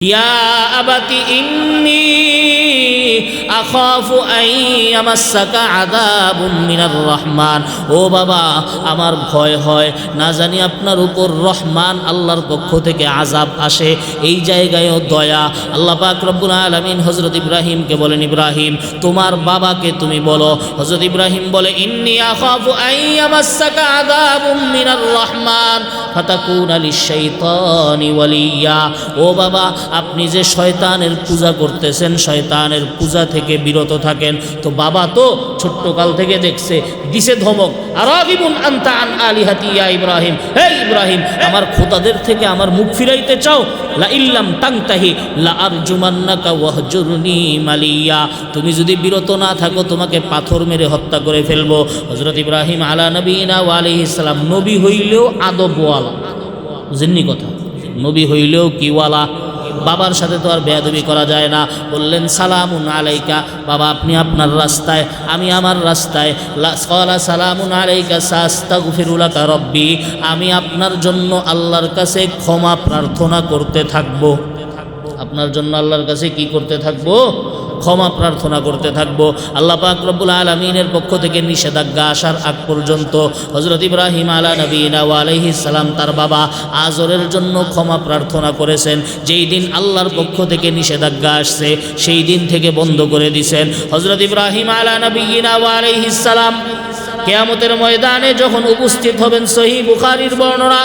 ইয়া আবাতি ইন্নী আখাফু আন ইয়ামাসসাকা আযাবুম মিনার রহমান। ও বাবা, আমার ভয় হয় না জানি আপনার উপর রহমান আল্লাহর পক্ষ থেকে আযাব আসে। এই জায়গায়ও দয়া। আল্লাহ পাক রব্বুল আলামিন হযরত ইব্রাহিমকে বলেন, ইব্রাহিম তোমার বাবাকে তুমি বলো। হযরত ইব্রাহিম বলে, ইন্নী আখাফু আন ইয়ামাসসাকা আযাবুম মিনার রহমান ফাতাকুনা লিশ-শাইতানি ওয়ালিয়্যা। ও বাবা, আপনি যে শয়তানের পূজা করতেছেন, শয়তানের পূজা থেকে বিরত থাকেন। তো বাবা তো ছোট্টকাল থেকে দেখছে, দিছে ধমক, আরাগিবুন আনতা আন আলিহাতি ইয়া ইব্রাহিম। হে ইব্রাহিম, আমার খোদাদের থেকে আমার মুখ ফিরাইতে চাও? লা ইল্লাম তাংতাহি লা আরজুমান্নাকা ওয়াহজুরনি মালিয়া। তুমি যদি বিরত না থাকো তোমাকে পাথর মেরে হত্যা করে ফেলবো। হযরত ইব্রাহিম আলা নবীনা ওয়া আলাইহিস সালাম নবী হইলেও আদবওয়ালা। বুঝেননি কথা? নবী হইলেও কিওয়ালা। বাবার সাথে তো আর বেয়াদবি করা যায় না। বললেন, সালামুন আলাইকা, বাবা আপনি আপনার রাস্তায়, আমি আমার রাস্তায়। ক্বালা সালামুন আলাইকা সাস্তাগফিরু লাকা রব্বি, আমি আপনার জন্য আল্লাহর কাছে ক্ষমা প্রার্থনা করতে থাকবো। আপনার জন্য আল্লাহর কাছে কি করতে থাকবো? ক্ষমা প্রার্থনা করতে থাকবো। আল্লাহ পাক রব্বুল আলামিনের পক্ষ থেকে নিষেধাজ্ঞা আসার আগ পর্যন্ত হযরত ইব্রাহিম আলা নবীনা ওয়া আলাইহিস সালাম তার বাবা আজরের জন্য ক্ষমা প্রার্থনা করেছেন। যেই দিন আল্লাহর পক্ষ থেকে নিষেধাজ্ঞা আসছে সেই দিন থেকে বন্ধ করে দিয়েছেন। হযরত ইব্রাহিম আলা নবীনা ওয়া আলাইহিস সালাম কিয়ামতের ময়দানে যখন উপস্থিত হবেন, সহিহ বুখারীর বর্ণনা,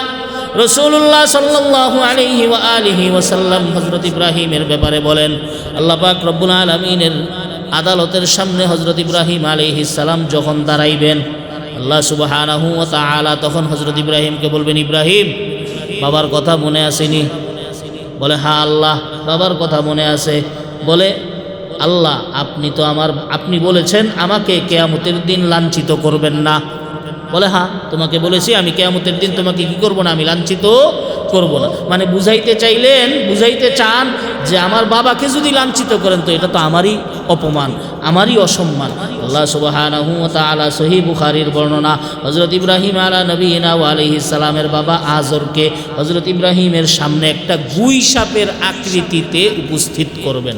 রাসূলুল্লাহ সাল্লাল্লাহু আলাইহি ওয়া আলিহি ওয়াসাল্লাম হযরত ইব্রাহিমের ব্যাপারে বলেন, আল্লাহ পাক রব্বুল আলামিনের আদালতের সামনে হযরত ইব্রাহিম আলাইহিস সালাম যখন দাঁড়াইবেন, আল্লাহ সুবহানাহু ওয়া তাআলা তখন হযরত ইব্রাহিমকে বলবেন, ইব্রাহিম বাবার কথা মনে আসেনি? বলে, হ্যাঁ আল্লাহ, বাবার কথা মনে আছে। বলে, আল্লাহ আপনি বলেছেন আমাকে কিয়ামতের দিন লাঞ্ছিত করবেন না। বলে, হ্যাঁ তোমাকে বলেছি আমি কিয়ামতের দিন তোমাকে কি করব না, আমি লাঞ্ছিত করব না। মানে বুঝাইতে চান যে আমার বাবাকে যদি লাঞ্ছিত করেন তো এটা তো আমারই অপমান, আমারই অসম্মান। আল্লাহ সুবহানাহু ওয়া তাআলা সহিহ বুখারীর বর্ণনা, হযরত ইব্রাহিম আলা নবীনা ওয়া আলাইহিস সালামের বাবা আজরকে হযরত ইব্রাহিমের সামনে একটা গুই সাপের আকৃতিতে উপস্থিত করবেন।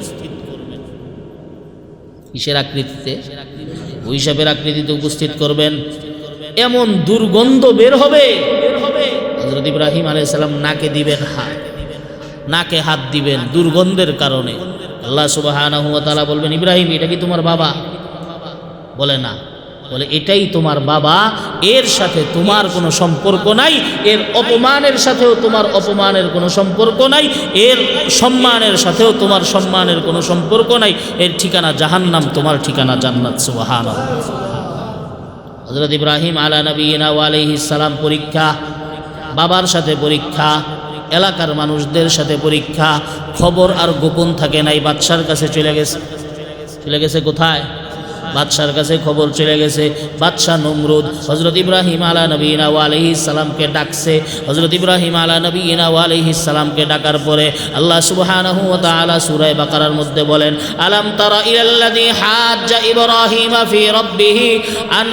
কিসের আকৃতিতে? গুই সাপের আকৃতিতে উপস্থিত করবেন। এমন দুর্গন্ধ বের হবে, হযরত ইব্রাহিম আলাইহিস সালাম নাকে দিবেন হাত, নাকে হাত দিবেন দুর্গন্ধের কারণে। আল্লাহ সুবহানাহু ওয়া তাআলা বলবেন, ইব্রাহিম এটা কি তোমার বাবা? বলে, না। বলে, এটাই তোমার বাবা, এর সাথে তোমার কোনো সম্পর্ক নাই, এর অপমানের সাথেও তোমার অপমানের কোনো সম্পর্ক নাই, এর সম্মানের সাথেও তোমার সম্মানের কোনো সম্পর্ক নাই। এর ঠিকানা জাহান্নাম, তোমার ঠিকানা জান্নাত। সুবহানাল্লাহ। হযরত ইব্রাহিম আলা নবীনা ওয়া আলাইহিস সালাম পরীক্ষা, বাবার সাথে পরীক্ষা, এলাকার মানুষদের সাথে পরীক্ষা। খবর আর গোপন থাকে নাই, বাদশার কাছে চলে গেছে। কোথায়? বাদশার কাছে খবর চলে গেছে। বাদশাহ নমরুদ হযরত ইব্রাহিম আলা নবীনা ওয়া আলাইহিস সালামকে ডাকছে। হযরত ইব্রাহিম আলা নবীনা ওয়া আলাইহিস সালামকে ডাকার পরে আল্লাহ সুবহানাহু ওয়া তাআলা সূরা বাকারার মধ্যে বলেন, আলাম তারা ইলাল্লাযী হাজ্জা ইব্রাহিমা ফি রাব্বিহি আন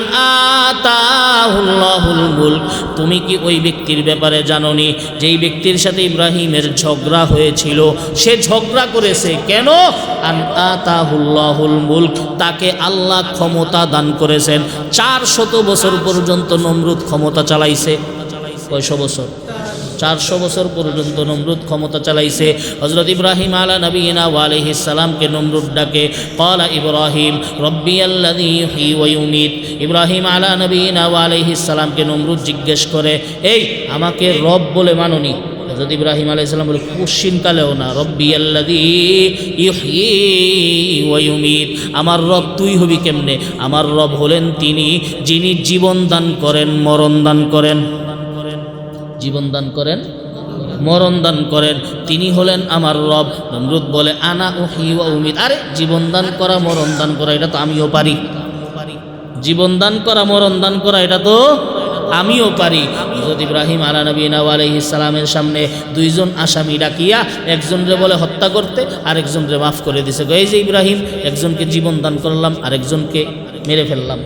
আতাহুল্লাহুল মুলক। তুমি কি ওই ব্যক্তির ব্যাপারে জানোনি যেই ব্যক্তির সাথে ইব্রাহিমের ঝগড়া হয়েছিল? সে ঝগড়া করেছে কেন? আন আতাহুল্লাহুল মুলক, তাকে আল্লাহ ক্ষমতা দান করেছেন। 400 বছর পর্যন্ত নমরুদ ক্ষমতা চালাইছে। কয়শো বছর? 400 বছর পর্যন্ত নমরুদ ক্ষমতা চালাইছে। হযরত ইব্রাহিম আলা নবীনা ওয়া আলাইহিস সালামকে নমরুদ ডাকে, ক্বালা ইব্রাহিম রব্বিয়াল্লাযী ইউহয়ী ওয়া ইউমীত। ইব্রাহিম আলা নবীনা ওয়া আলাইহিস সালামকে নমরুদ জিজ্ঞেস করে, এই আমাকে রব বলে মাননি? হযরত ইব্রাহিম আলাইহিস সালাম বলে, কোশ্চিনকালেও না। রব্বিয়াল্লাযী ইউহয়ী ওয়া ইউমীত, আমার রব তুই হবি কেমনে? আমার রব হলেন তিনি যিনি জীবন দান করেন, মরণ দান করেন। জীবন দান করেন, মরণ দান করেন, তিনি হলেন আমার রব। নমরুদ বলে, আনা উহয়ী ওয়া উমীত। আরে জীবন দান করা, মরণ দান করা এটা তো আমিও পারি। জীবন দান করা, মরণ দান করা এটা তো আমিও পারি। হযরত ইব্রাহিম আলা নবীনা ওয়া আলাইহিস সালামের সামনে দুইজন আসামি ডাকিয়া একজনরে বলে হত্যা করতে, আরেকজনরে মাফ করে দিছে। এই যে ইব্রাহিম, একজনকে জীবন দান করলাম, আরেকজনকে মেরে ফেললাম।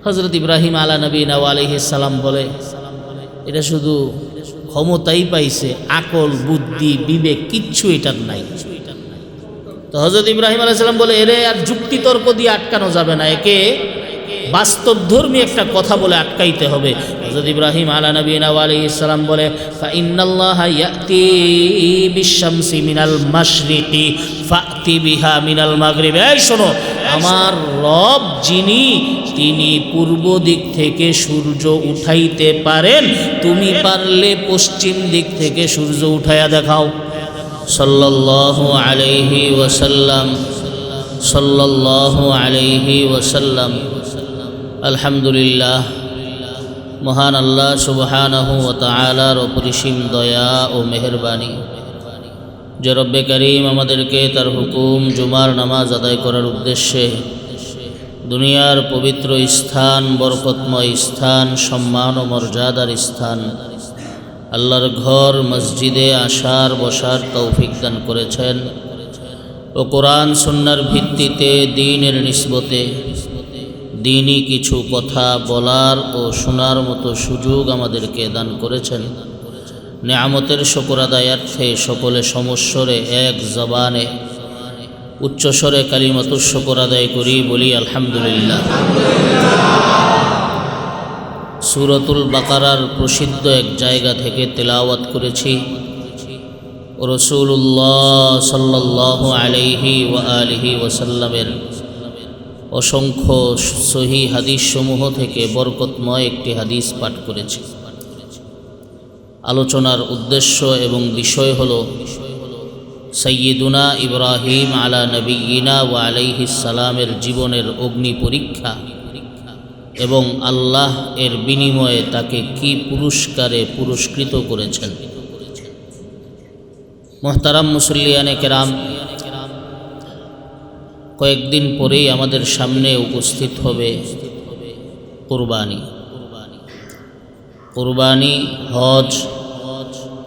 হযরত ইব্রাহিম আলা নবীনা ওয়া আলাইহিস সালাম বলে, এটা শুধু ক্ষমতাই পাইছে, আকল বুদ্ধি বিবেক কিচ্ছু এটার নাই। তো হযরত ইব্রাহিম আলাইহিস সালাম বলে, এরে আর যুক্তিতর্ক দিয়ে আটকানো যাবে না, একে বাস্তবধর্মী একটা কথা বলে আটকাইতে হবে। হযরত ইব্রাহিম আলা নবিয়িনা ওয়া আলাইহিস সালাম বলে, ফা ইন্নাল্লাহা ইয়াতি বিশ-শামসি মিনাল মাশরিকি ফাতি বিহা মিনাল মাগরিব। এই শোনো, আমার রব যিনি, তিনি পূর্ব দিক থেকে সূর্য উঠাইতে পারেন, তুমি পারলে পশ্চিম দিক থেকে সূর্য উঠাইয়া দেখাও। সাল্লাল্লাহু আলাইহি ওয়াসাল্লাম, সাল্লাল্লাহু আলাইহি ওয়াসাল্লাম। আলহামদুলিল্লাহ, মহান আল্লাহ সুবহানাহু ওয়া তাআলার অপরিসীম দয়া ও মেহেরবানি যে রব্বে করিম আমাদেরকে তার হুকুম জুমার নামাজ আদায় করার উদ্দেশ্যে দুনিয়ার পবিত্র স্থান, বরকতময় স্থান, সম্মান ও মর্যাদার স্থান আল্লাহর ঘর মসজিদে আসার বসার তৌফিক দান করেছেন ও কোরআন সুন্নাহর ভিত্তিতে দ্বীনের নিসবতে দ্বীনি কিছু কথা বলার ও শোনার মতো সুযোগ আমাদেরকে দান করেছেন। নেয়ামতের শুকর আদায়ার্থে সকলে সমস্বরে এক জবানে উচ্চস্বরে কালিমাতুশ শুকর আদায় করি, বলি আলহামদুলিল্লাহ। সূরাতুল বাকারার প্রসিদ্ধ এক জায়গা থেকে তেলাওয়াত করেছি। রাসূলুল্লাহ সাল্লাল্লাহু আলাইহি ওয়া আলিহি ওয়াসাল্লামের অসংখ্য সহিহ হাদিস সমূহ থেকে বরকতময় একটি হাদিস পাঠ করেছি। আলোচনার উদ্দেশ্য এবং বিষয় হল সাইয়্যিদুনা ইব্রাহিম আলা নবিয়িনা ওয়া আলাইহিস সালামের জীবনের অগ্নি পরীক্ষা এবং আল্লাহ এর বিনিময়ে তাকে কি পুরস্কারে পুরস্কৃত করেছেন। মুহতারাম মুসল্লিয়ানে কেরাম, কয়েকদিন পরেই আমাদের সামনে উপস্থিত হবে কুরবানি। কুরবানি, হজ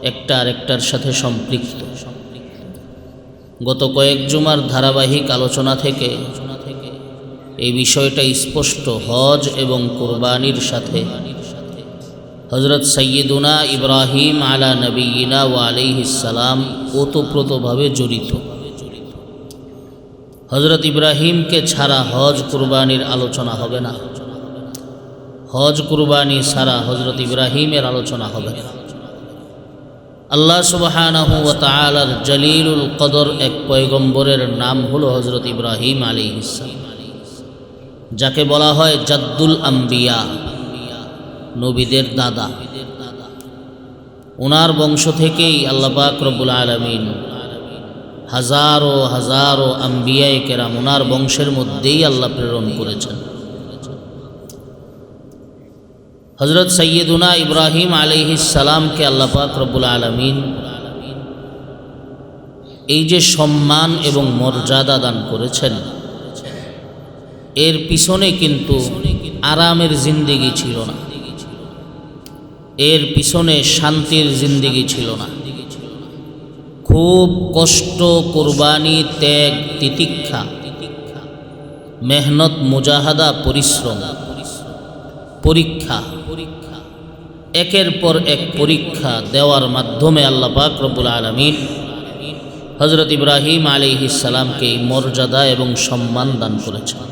একটা আরেকটার সাথে সম্পৃক্ত। গত কয়েক জুমার ধারাবাহিক আলোচনা থেকে এই বিষয়টা স্পষ্ট। হজ এবং কুরবানির সাথে হযরত সাইয়্যিদুনা ইব্রাহিম আলা নবিয়িনা ওয়া আলাইহিস সালাম ওতপ্রোতভাবে জড়িত। হযরত ইব্রাহিমকে ছাড়া হজ কুরবানির আলোচনা হবে না, হজ কুরবানি ছাড়া হযরত ইব্রাহিমের আলোচনা হবে না। আল্লাহ সুবহানাহু ওয়া তাআলার জলিলুল কদর এক পয়গম্বরের নাম হলো হযরত ইব্রাহিম আলাইহিস সালাম, যাকে বলা হয় জাদ্দুল আম্বিয়া, নবীদের দাদা। ওনার বংশ থেকেই আল্লাহ পাক রব্বুল আলামিন হাজারো হাজারো আম্বিয়ায়ে কেরাম ওনার বংশের মধ্যেই আল্লাহ প্রেরণ করেছেন। হযরত সাইয়্যিদুনা ইব্রাহিম আলাইহিস সালামকে আল্লাহ পাক রব্বুল আলামিন এই যে সম্মান এবং মর্যাদা দান করেছেন, এর পিছনে কিন্তু আরামের জিন্দেগি ছিল না, এর পিছনে শান্তির জিন্দেগি ছিল না। খুব কষ্ট, কুরবানি, ত্যাগ, তিতিক্ষা, মেহনত, মুজাহাদা, পরিশ্রম, পরীক্ষা, একের পর এক পরীক্ষা দেওয়ার মাধ্যমে আল্লাহ পাক রব্বুল আলামিন হযরত ইব্রাহিম আলাইহিস সালামকে মর্যাদা এবং সম্মান দান করেছেন।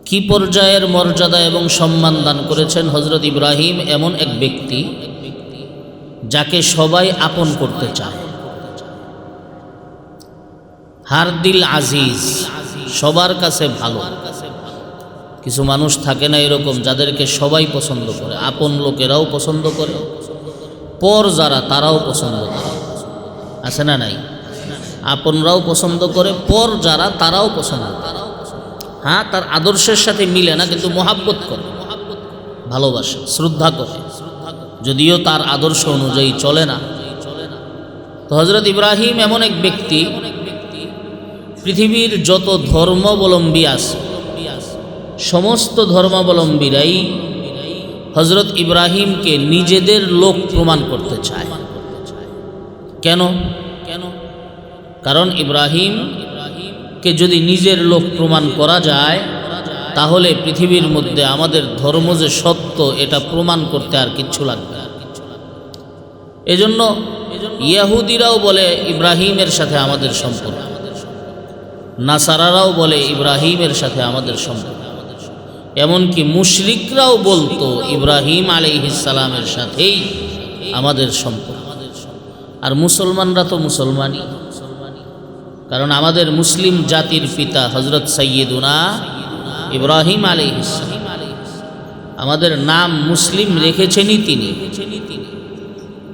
কি পর্যায়ের মর্যাদা এবং সম্মান দান করেছেন? হযরত ইব্রাহিম এমন এক ব্যক্তি যাকে সবাই আপন করতে চায়। হার দিল আজিজ, সবার কাছে ভালো। কিছু মানুষ থাকে না এরকম, যাদেরকে সবাই পছন্দ করে, আপন লোকেরাও পছন্দ করে, পর যারা তারাও পছন্দ করে। আছে না নাই? আপনরাও পছন্দ করে, পর যারা তারাও পছন্দ করে। হ্যাঁ, তার আদর্শের সাথে মিলে না, কিন্তু মোহাব্বত করে, ভালোবাসে, শ্রদ্ধা করে, যদিও তার আদর্শ অনুযায়ী চলে না। তো হযরত ইব্রাহিম এমন এক ব্যক্তি, পৃথিবীর যত ধর্মাবলম্বী আছে সমস্ত ধর্মাবলম্বীরাই হযরত ইব্রাহিমকে নিজেদের লোক প্রমাণ করতে চায়। কেন? কারণ ইব্রাহিমকে যদি নিজের লোক প্রমাণ করা যায়, তাহলে পৃথিবীর মধ্যে আমাদের ধর্ম যে সত্য, এটা প্রমাণ করতে আর কিচ্ছু লাগবে না। এজন্য ইহুদিরাও বলে ইব্রাহিমের সাথে আমাদের সম্পর্ক, নাসারারাও বলে ইব্রাহিমের সাথে আমাদের সম্পর্ক, এমনকি মুশরিকরাও বলতো ইব্রাহিম আলাইহিস সালামের সাথেই আমাদের সম্পর্ক। আর মুসলমানরা তো মুসলমানই, কারণ আমাদের মুসলিম জাতির পিতা হযরত সাইয়্যিদুনা ইব্রাহিম আলাইহিস সালাম, আমাদের নাম মুসলিম রেখেছেনই তিনি,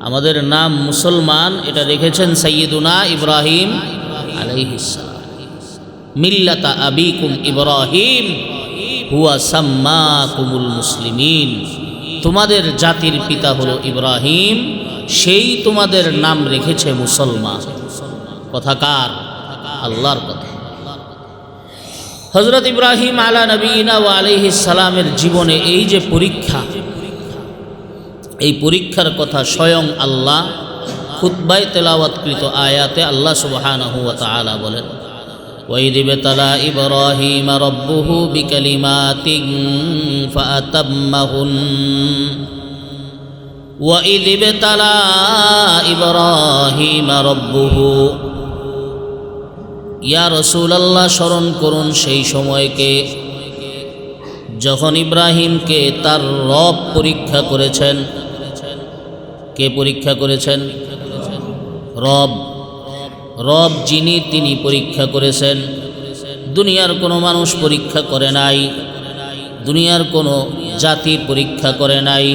আমাদের নাম মুসলমান এটা রেখেছেন সাইয়্যিদুনা ইব্রাহিম আলাইহিস সালাম। মিল্লাতা আবিকুম ইব্রাহিম হুয়া সাম্মাকুমুল মুসলিমিন, তোমাদের জাতির পিতা হলো ইব্রাহিম, সেই তোমাদের নাম রেখেছে মুসলমান। কথা কার? আল্লাহর কথা। হযরত ইব্রাহিম আলা নবিয়িনা ওয়া আলাইহিস সালামের জীবনে এই যে পরীক্ষা, এই পরীক্ষার কথা স্বয়ং আল্লাহ খুতবায় তেলাওয়াতকৃত আয়াতে আল্লাহ সুবহানাহু ওয়া তাআলা বলেন, وَإِذِ ابْتَلَى إِبْرَاهِيمَ رَبُّهُ بِكَلِمَاتٍ فَأَتَمَّهُنَّ وَإِذِ ابْتَلَى إِبْرَاهِيمَ رَبُّهُ। ইয়া রাসূলুল্লাহ, স্মরণ করুন সেই সময়কে যখন ইব্রাহিমকে তার রব পরীক্ষা করেছেন। কে পরীক্ষা করেছেন? রব। রব যিনি, তিনি পরীক্ষা করেছেন। দুনিয়ার কোনো মানুষ পরীক্ষা করে নাই, দুনিয়ার কোনো জাতি পরীক্ষা করে নাই,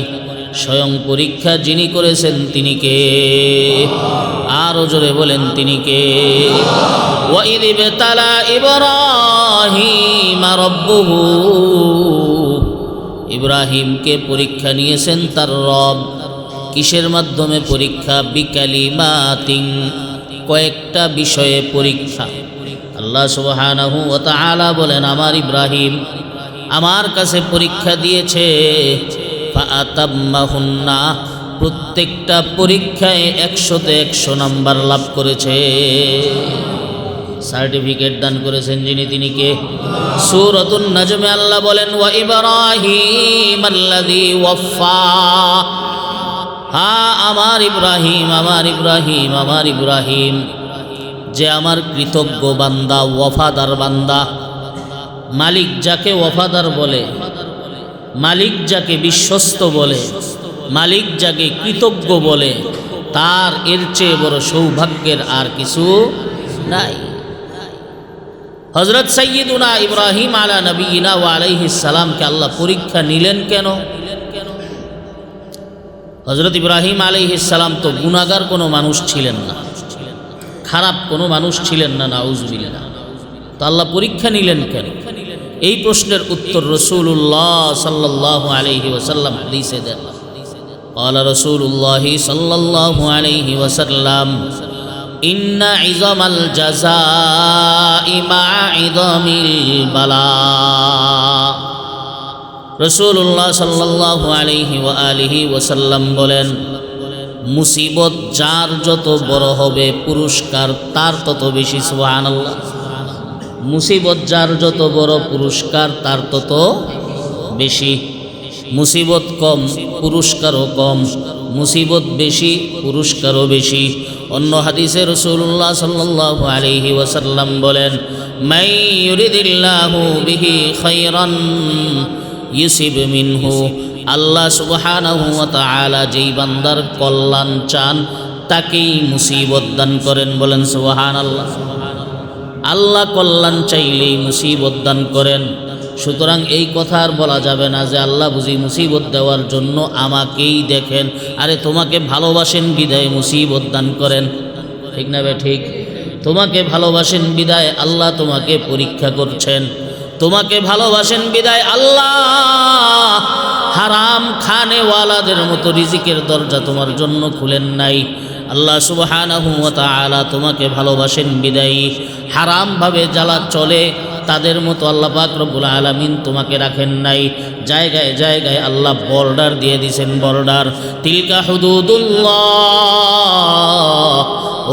স্বয়ং পরীক্ষা যিনি করেছেন তিনি কে? আরো জোরে বলেন তিনি কে? ওয়াইদ ইবতালা ইব্রাহিম রাব্বুহু, ইব্রাহিমকে পরীক্ষা নিয়েছেন তার রব। কিসের মাধ্যমে পরীক্ষা? বিকালিমাতিন, কয়েকটা বিষয়ে পরীক্ষা। আল্লাহ সুবহানাহু ওয়া তাআলা বলেন, আমার ইব্রাহিম আমার কাছে পরীক্ষা দিয়েছে, ফাআতাম্মাহুন্না, প্রত্যেকটা পরীক্ষায় 100তে 100 নাম্বার লাভ করেছে। সার্টিফিকেট দান করেছেন যিনি, তিনি কে? সূরাতুন নাজমে আল্লাহ বলেন, ওয়া ইব্রাহিম আল্লাযী ওয়াফা, হ্যাঁ আমার ইব্রাহিম, আমার ইব্রাহিম, আমার ইব্রাহিম যে আমার কৃতজ্ঞ বান্দা, ওয়াফাদার বান্দা। মালিক যাকে ওয়াফাদার বলে, মালিক যাকে বিশ্বস্ত বলে, মালিক যাকে কৃতজ্ঞ বলে, তার এর চেয়ে বড় সৌভাগ্যের আর কিছু নাই। হযরত সাইয়্যিদুনা ইব্রাহিম আলা নবিয়িনা ওয়া আলাইহিস সালামকে আল্লাহ পরীক্ষা নিলেন কেন? হযরত ইব্রাহিম আলাইহিস সালাম তো গুনাহগার কোনো মানুষ ছিলেন না, খারাপ কোনো মানুষ ছিলেন না, নাউজুবিল্লাহ। তো আল্লাহ পরীক্ষা নিলেন কেন? এই প্রশ্নের উত্তর রাসূলুল্লাহ সাল্লাল্লাহু আলাইহি ওয়াসাল্লাম হাদিসে দেন। قال رسول الله صلى الله عليه وسلم إن عظم الجزاء مع عظم البلاء। রাসূলুল্লাহ সাল্লাল্লাহু আলাইহি ওয়া আলিহি ওয়াসাল্লাম বলেন, মুসিবত যার যত বড় হবে পুরস্কার তার তত বেশি। সুবহানাল্লাহ। মুসিবত যার যত বড় পুরস্কার তার তত বেশি। মুসিবত কম পুরস্কারও কম, মুসিবত বেশি পুরস্কারও বেশি। অন্য হাদিসে রাসূলুল্লাহ সাল্লাল্লাহু আলাইহি ওয়াসাল্লাম বলেন, মান ইউরিদিল্লাহু বিহি খায়রান ইউসিব মিনহু। আল্লাহ সুবহানাহু ওয়া তাআলা যেই বান্দার কল্যাণ চান তাকেই মুসিবত দান করেন। বলেন সুবহানাল্লাহ। আল্লাহ কল্যাণ চাইলেই মুসিবত দান করেন। সুতরাং এই কথা আর বলা যাবে না যে আল্লাহ বুঝি মুসিবত দেওয়ার জন্য আমাকেই দেখেন। আরে তোমাকে ভালোবাসেন বিদায় মুসিবত দান করেন, ঠিক না বে ঠিক? তোমাকে ভালোবাসেন বিদায় আল্লাহ তোমাকে পরীক্ষা করছেন। তোমাকে ভালোবাসেন বিদায় আল্লাহ হারাম খানেওয়ালাদের মতো রিজিকের দরজা তোমার জন্য খুলেন নাই। আল্লাহ সুবহানাহু ওয়া তাআলা তোমাকে ভালোবাসেন বিদায়ী হারামভাবে যারা চলে তাদের মতো আল্লাহ পাক রব্বুল আলামিন তোমাকে রাখেন নাই। জায়গায় জায়গায় আল্লাহ বর্ডার দিয়ে দিয়েছেন, বর্ডার। তিলকা হুদুদুল্লাহ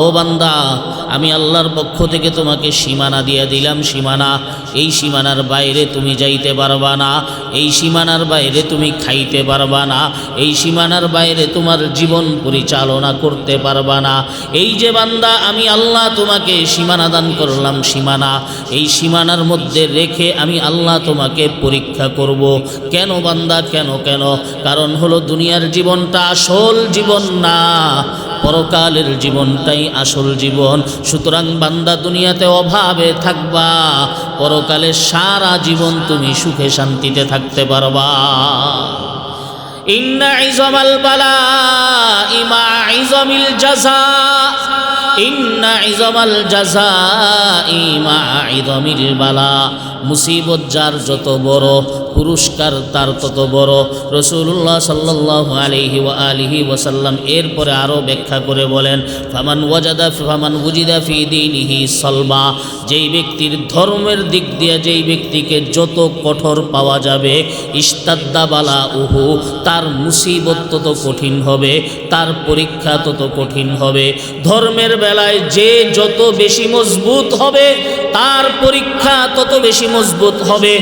ও বান্দা, আমি আল্লাহর পক্ষ থেকে তোমাকে সীমানা দিয়ে দিলাম, সীমানা। এই সীমানার বাইরে তুমি যাইতে পারবা না, এই সীমানার বাইরে তুমি খাইতে পারবা না, এই সীমানার বাইরে তোমার জীবন পরিচালনা করতে পারবা না। এই যে বান্দা, আমি আল্লাহ তোমাকে সীমানা দান করলাম, সীমানা। এই সীমানার মধ্যে রেখে আমি আল্লাহ তোমাকে পরীক্ষা করব। কেন বান্দা, কেন? কারণ হলো দুনিয়ার জীবনটা আসল জীবন না, পরকালের জীবনটাই আসল জীবন। সুতরাং বান্দা, দুনিয়াতে অভাবে থাকবা, পরকালে সারা জীবন তুমি সুখে শান্তিতে থাকতে পারবা। ইন্না ইজমাল বালাই মা ইজমিল জাযা, ইন্না ইজমাল জাযাই মা ইজমিল বালা। মুসিবত যার যত বড়, পুরস্কার তার তত বড়। রাসূলুল্লাহ সাল্লাল্লাহু আলাইহি ওয়া আলিহি ওয়াসাল্লাম এরপরে আরও ব্যাখ্যা করে বলেন, ফামান ওয়াজিদা ফি দীনিহি সলবা। যেই ব্যক্তির ধর্মের দিক দিয়ে যেই ব্যক্তিকে যত কঠোর পাওয়া যাবে, ইস্তাদ্দা বালা উহু, তার মুসিবত তত কঠিন হবে, তার পরীক্ষা তত কঠিন হবে। ধর্মের বেলায় যে যত বেশি মজবুত হবে, তার পরীক্ষা তত বেশি মজবুত হবে।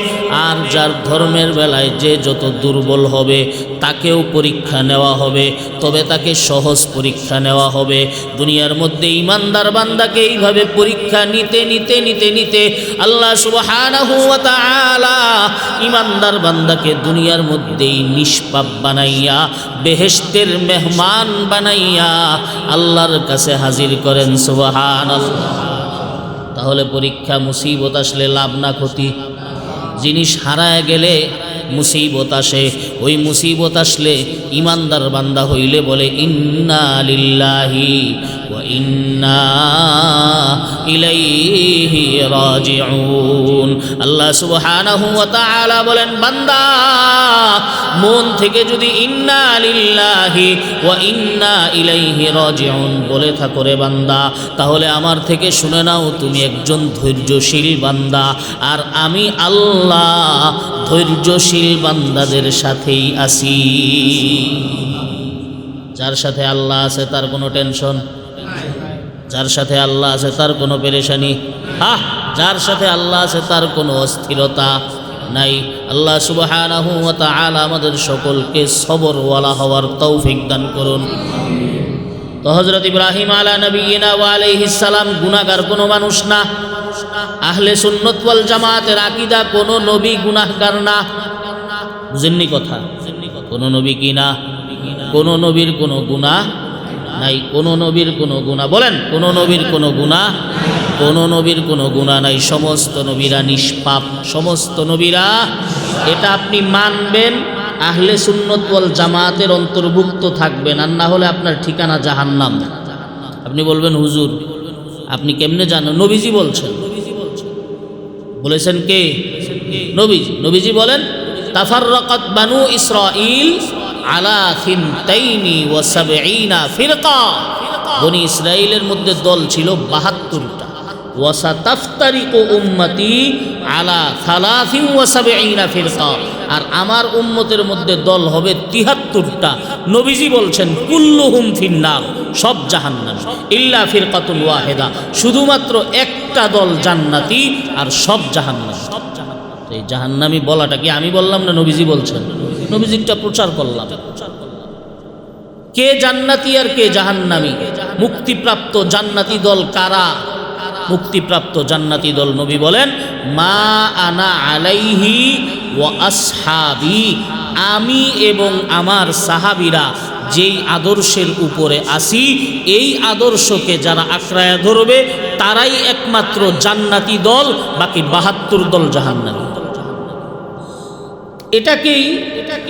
আর যার ধর্মের বেলায় যে যত দুর্বল হবে, তাকেও পরীক্ষা নেওয়া হবে, তবে তাকে সহজ পরীক্ষা নেওয়া হবে। দুনিয়ার মধ্যে ইমানদার বান্দাকে এইভাবে পরীক্ষা নিতে নিতে নিতে নিতে আল্লাহ সুবহানাহু ওয়া তাআলা ইমানদার বান্দাকে দুনিয়ার মধ্যেই নিষ্পাপ বানাইয়া, বেহেশতের মেহমান বানাইয়া আল্লাহর কাছে হাজির করেন। সুবহানাল্লাহ। তাহলে পরীক্ষা, মুসিবত আসলে লাভ না ক্ষতি? জিনিস হারায় গেলে মুসিবত আসে, ওই মুসিবত আসলে ইমানদার বান্দা হইলে বলে ইন্না লিল্লাহি ওয়া ইন্না ইলাইহি রাজিউন। আল্লাহ সুবহানাহু ওয়া তাআলা বলেন, বান্দা মন থেকে যদি ইন্না লিল্লাহি ওয়া ইন্না ইলাইহি রাজিউন বলে থাকো রে বান্দা, তাহলে আমার থেকে শুনে নাও, তুমি একজন ধৈর্যশীল বান্দা। আর আমি আল্লাহ ধৈর্যশীল বান্দাদের সাথেই আছি। যার সাথে আল্লাহ আছে তার কোনো টেনশন, যার সাথে আল্লাহ আছে তার কোনো পেরেশানি, যার সাথে আল্লাহ আছে তার কোনো অস্থিরতা নাই। আল্লাহ সুবহানাহু ওয়া তাআলা আমাদের সকলকে সবরওয়ালা হওয়ার তৌফিক দান করুন। তো হযরত ইব্রাহিম আলা নবিয়িনা ওয়া আলাইহিস সালাম গুনাহগার কোনো মানুষ না। আহলে সুন্নাত ওয়াল জামাতের আকীদা, কোনো নবী গুনাহগার না। বুঝেননি কথা? কোনো নবী কি না? কোনো নবীর কোনো গুনাহ নাই, কোনো নবীর কোনো গুনাহ, বলেন কোনো নবীর কোনো গুনাহ, কোনো নবীর কোনো গুনাহ নাই। সমস্ত নবীরা নিষ্পাপ, সমস্ত নবীরা। এটা আপনি মানবেন, আহলে সুন্নাত ওয়াল জামাতের অন্তর্ভুক্ত থাকবেন, আর না হলে আপনার ঠিকানা জাহান্নাম। আপনি বলবেন, হুজুর আপনি কেমনে জানেন? নবীজি বলছেন। বলেছেন কে? নবীজি। নবীজি বলেন, তাফাররাকাত বানু ইসরাঈল আলা থিনতাইনি ওয়া সাবঈনা ফিরকা। বনি ইসরাঈলের মধ্যে দল ছিল ৭২টা। ওয়া সাতাফতারিকু উম্মতি আলা ৭৩ ফিরকা। আর আমার উম্মতের মধ্যে দল হবে ৭৩টা। নবীজি বলছেন, কুল্লুহুম ফিন্নার, সব জাহান্নামী, ইল্লা ফিরকাতুল ওয়াহিদা, শুধুমাত্র একটা দল জান্নাতি আর সব জাহান্নামী। এই জাহান্নামী বলাটা কি আমি বললাম না নবীজি বলছেন? নবীজিটা প্রচার করলাম। কে জান্নাতি আর কে জাহান্নামী? মুক্তিপ্রাপ্ত জান্নাতি দল কারা? মুক্তিপ্রাপ্ত জান্নাতি দল নবী বলেন, মা আনা আলাইহি ওয়া আসহাবি, আমি এবং আমার সাহাবীরা যেই আদর্শের উপরে আসি, এই আদর্শকে যারা আঁকড়ায়া ধরবে তারাই একমাত্র জান্নাতি দল, বাকি ৭২ দল জাহান্নামী। এটাকেই,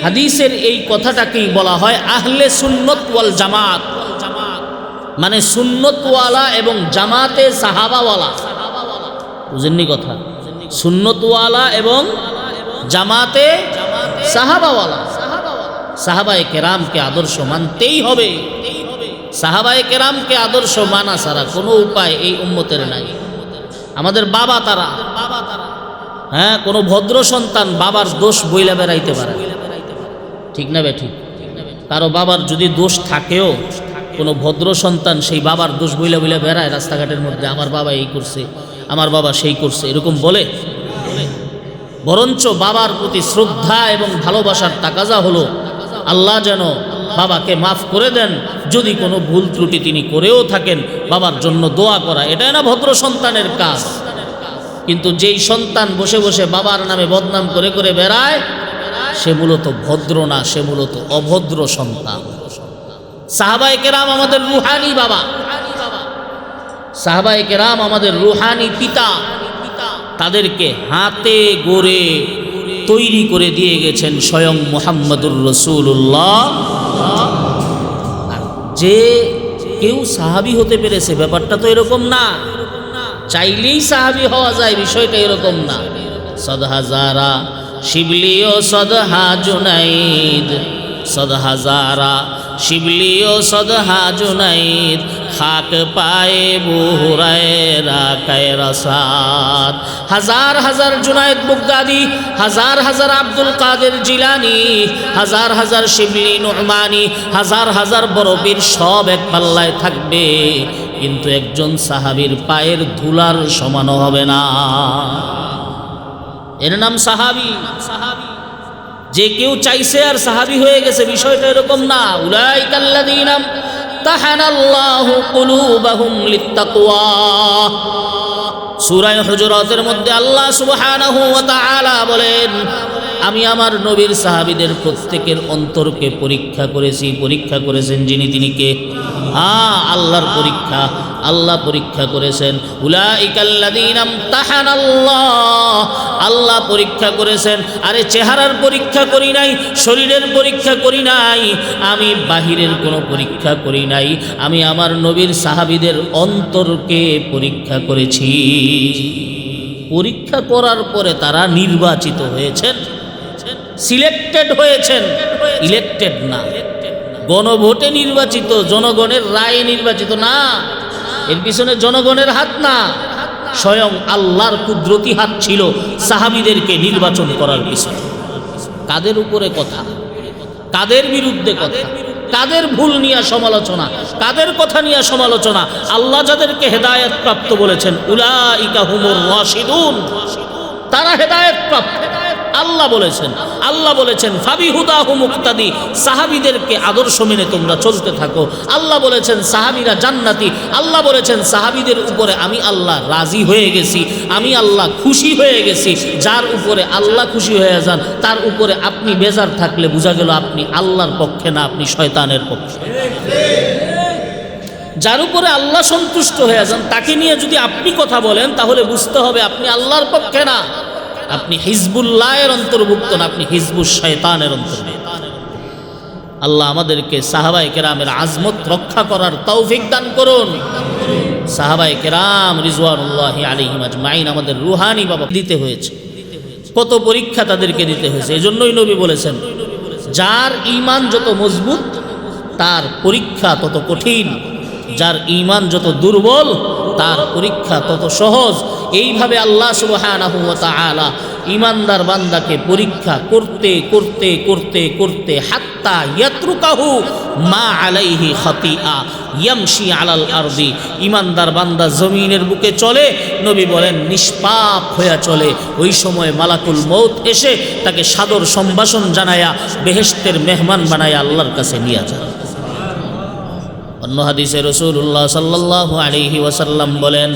হাদিসের এই কথাটাকেই বলা হয় আহলে সুন্নাত ওয়াল জামাত, মানে সুন্নতওয়ালা এবং জামাতে সাহাবাওয়ালা। বুঝেননি কথা? সুন্নতওয়ালা এবং জামাতে সাহাবাওয়ালা। সাহাবায়ে কেরামকে আদর্শ মানতেই হবে। সাহাবায়ে কেরামকে আদর্শ মানা ছাড়া কোনো উপায় এই উম্মতের নাই। আমাদের বাবা তারা, হ্যাঁ, কোনো ভদ্র সন্তান বাবার দোষ বইলা বেড়াইতে পারে, ঠিক না বে ঠিক? কারো বাবার যদি দোষ থাকেও কোনো ভদ্র সন্তান সেই বাবার দোষ বইলা বইলা বেড়ায় রাস্তাঘাটের মধ্যে, আমার বাবা এই করছে, আমার বাবা সেই করছে, এরকম বলে? বরঞ্চ বাবার প্রতি শ্রদ্ধা এবং ভালোবাসার তাকাজা হলো আল্লাহ যেন বাবাকে মাফ করে দেন, যদি কোনো ভুল ত্রুটি তিনি করেও থাকেন বাবার জন্য দোয়া করা, এটাই না ভদ্র সন্তানের কাজ। কিন্তু যেই সন্তান বসে বসে বাবার নামে বদনাম করে করে বেড়ায়, সে মূলত ভদ্র না, সে মূলত অভদ্র সন্তান। সাহাবায়ে কেরাম আমাদের রুহানি বাবা, সাহাবায়ে কেরাম আমাদের রুহানি পিতা, তাদেরকে হাতে গড়ে তৈরি করে দিয়ে গেছেন স্বয়ং মুহাম্মদুর রাসূলুল্লাহ। যে কেউ সাহাবী হতে পেরেছে ব্যাপারটা তো এরকম না, চাইলেই সাহাবী হওয়া যায় বিষয়টা এরকম না। সদহাজারা শিবলি ও সদহা জুনাইদ, সদহাজারা শিবলি ও সদহা জুনাইদ, খাক পায়ে বুহুরায়রা কায়রাসাদ। হাজার হাজার জুনাইদ বুগদাদি, হাজার হাজার আব্দুল কাদের জিলানি, হাজার হাজার শিবলি নুমানি, হাজার হাজার বড় বীর সব এক পাল্লায় থাকবে, কিন্তু একজন সাহাবীর পায়ের ধুলার সমানও হবে না। এর নাম সাহাবী। যে কেউ চাইছে আর সাহাবী হয়ে গেছে বিষয়টা এরকম না। উলাইকাল্লাযীনা তাহানাল্লাহু কুলুবাহুম লিত্তাকওয়া। সূরা হুজুরাতের মধ্যে আল্লাহ সুবহানাহু ওয়া তাআলা বলেন, আমি আমার নবীর সাহাবীদের প্রত্যেকের অন্তরকে পরীক্ষা করেছি। পরীক্ষা করেছেন যিনি, তিনি কে? আল্লাহর পরীক্ষা, আল্লাহ পরীক্ষা করেছেন। উলাইকাল্লাযীনা তাহানাল্লাহ, আল্লাহ পরীক্ষা করেছেন। আরে চেহারার পরীক্ষা করি নাই, শরীরের পরীক্ষা করি নাই, আমি বাহিরের কোনো পরীক্ষা করি নাই, আমি আমার নবীর সাহাবীদের অন্তরকে পরীক্ষা করেছি। পরীক্ষা করার পরে তারা নির্বাচিত হয়েছেন, সিলেক্টেড হয়েছেন, ইলেক্টেড না। গণভোটে নির্বাচিত, জনগণের রায়ে নির্বাচিত না। এর পিছনে জনগণের হাত না, স্বয়ং আল্লাহর কুদরতি হাত ছিল সাহাবীদেরকে নির্বাচন করার পিছনে। কাদের উপরে কথা, কাদের বিরুদ্ধে কথা, কাদের ভুল নিয়ে সমালোচনা, কাদের কথা নিয়ে সমালোচনা? আল্লাহ যাদেরকে হেদায়েত প্রাপ্ত বলেছেন, উলাইকা হুমুর রাশিদুন, তারা হেদায়েত প্রাপ্ত। আল্লাহ বলেছেন, আল্লাহ বলেছেন ফাবিহুদাহু মুক্তাদি, সাহাবীদেরকে আদর্শ মেনে তোমরা চলতে থাকো। আল্লাহ বলেছেন সাহাবীরা জান্নাতি। আল্লাহ বলেছেন সাহাবীদের উপরে আমি আল্লাহ রাজি হয়ে গেছি, আমি আল্লাহ খুশি হয়ে গেছি। যার উপরে আল্লাহ খুশি হয়ে যান, তার উপরে আপনি বেজার থাকলে বোঝা গেল আপনি আল্লাহর পক্ষে না, আপনি শয়তানের পক্ষে। যার উপরে আল্লাহ সন্তুষ্ট হয়ে যান, তাকে নিয়ে যদি আপনি কথা বলেন, তাহলে বুঝতে হবে আপনি আল্লাহর পক্ষে না, আপনি হিজবুল্লাহের অন্তর্ভুক্ত না, আপনি হিজবুশ শয়তানের অন্তর্ভুক্ত। আল্লাহ আমাদেরকে সাহাবায়ে কেরামের আজমত রক্ষা করার তৌফিক দান করুন। সাহাবায়ে কেরাম রিজওয়ানুল্লাহি আলাইহিম আজমাইন আমাদের রুহানি বাবা দিতে হয়েছে, কত পরীক্ষা তাদেরকে দিতে হয়েছে। এজন্যই নবী বলেছেন, যার ঈমান যত মজবুত তার পরীক্ষা তত কঠিন, যার ঈমান যত দুর্বল তার পরীক্ষা তত সহজ। এইভাবে আল্লাহ সুবহানাহু ওয়া তাআলা ঈমানদার বান্দাকে পরীক্ষা করতে করতে করতে করতে হাত্তা ইয়াতরুকাহু মা আলাইহি খাতিআ ইয়ামশি আলাল আরদি। ঈমানদার বান্দা জমিনের বুকে চলে, নবী বলেন নিষ্পাপ হয়ে চলে। ওই সময় মালাকুল মউত এসে তাকে সাদর সম্ভাষণ জানায়া বেহেশতের মেহমান বানায়া আল্লাহর কাছে নিয়ে যায়। অন্য হাদিসে রাসূলুল্লাহ সাল্লাল্লাহু আলাইহি ওয়াসাল্লাম বলেন,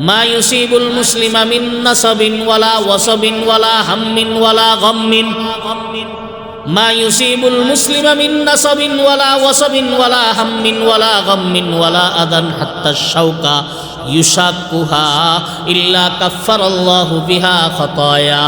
মা ইউসিবুল মুসলিমা মিন নাসাবিন ওয়ালা ওয়াসাবিন ওয়ালা হাম্মিন ওয়ালা গাম্মিন, মা ইউসিবুল মুসলিমা মিন নাসাবিন ওয়ালা ওয়াসাবিন ওয়ালা হাম্মিন ওয়ালা গাম্মিন ওয়ালা আদান হাত্তা শাওকা ইউশাকুহা ইল্লা কাফফারাল্লাহু বিহা খাতায়া।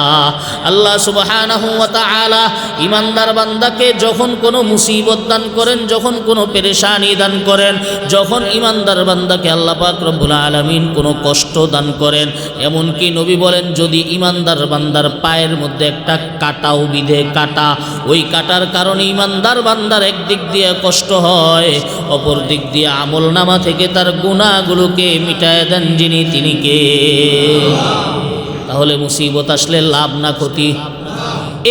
আল্লাহ সুবহানাহু ওয়া তাআলা ঈমানদার বান্দাকে যখন কোনো মুসিবত দান করেন, যখন কোনো পেরেশানি দান করেন, যখন ঈমানদার বান্দাকে আল্লাহ পাক রব্বুল আলামিন কোনো কষ্ট দান করেন, এমনকি নবী বলেন যদি ঈমানদার বান্দার পায়ের মধ্যে একটা কাটাও বিধে, কাটা, ওই কাটার কারণে ঈমানদার বান্দার একদিক দিয়ে কষ্ট হয়, অপর দিক দিয়ে আমলনামা থেকে তার গুনাহগুলোকে দেন যিনি, তিনি কে? তাহলে মুসিবত আসলে লাভ না ক্ষতি?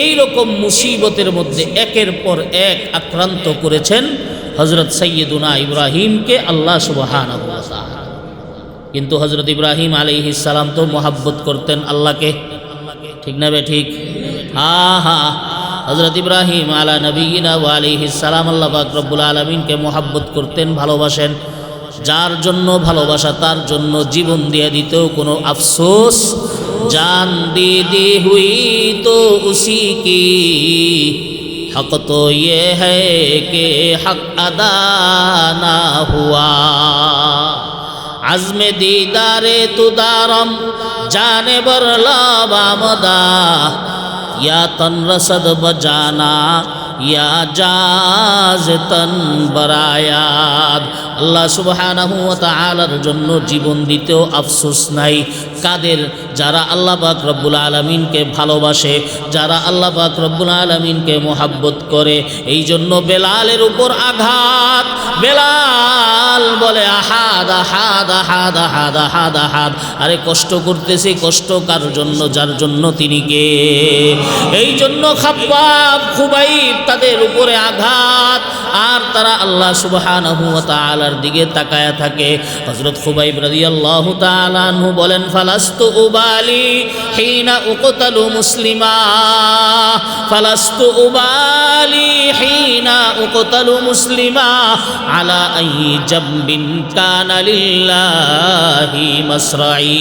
এই রকম মুসিবতের মধ্যে একের পর এক আক্রান্ত করেছেন হযরত সাইয়্যিদুনা ইব্রাহিমকে আল্লাহ সুবহানাহু ওয়া তাআলা। কিন্তু হযরত ইব্রাহিম আলাইহিস সালাম তো মহব্বত করতেন আল্লাহকে, ঠিক না বে ঠিক? হ্যাঁ, হযরত ইব্রাহিম আলা নবিয়িনা ওয়া আলাইহিস সালাম আল্লাহ পাক রব্বুল আলামিনকে মহব্বত করতেন, ভালোবাসেন। যার জন্য ভালোবাসা তার জন্য জীবন দিয়ে দিতেও কোনো আফসোস, জান দি দি হুই তো উসি কি, হক তো ये है कि हक अदा ना हुआ, আজমে दीदारे तू दारम जाने बरला बामदा, या तन रसद बजाना या जाज तन बरायाद। আল্লাহ সুবহানাহু ওয়া তাআলার জন্য জীবন দিতেও আফসোস নাই। কাদের? যারা আল্লাহ পাক রব্বুল আলামিনকে ভালোবাসে, যারা আল্লাহ পাক রব্বুল আলামিনকে মোহাব্বত করে। এই জন্য বেলালের উপর আঘাত। বেলাল বলে আহাদ আহাদ আহাদ আহাদ আহাদ আহাদ, আরে কষ্ট করতেছি, কষ্ট কার জন্য? যার জন্য তিনি কে। এই জন্য খাব্বাব খুবাইব তাদের উপরে আঘাত, আর তারা আল্লাহ সুবহানাহু ওয়া তাআলার দিকে তাকায়া থাকে। হযরত খুবাইব রাদিয়াল্লাহু তাআলা আনহু বলেন, ফালাস্তু উবালি হিনা উকতালু মুসলিমা, ফালাস্তু উবালি হিনা উকতালু মুসলিমা, আলা আইয়ি জামবিন কানা লিল্লাহি মাসরাই,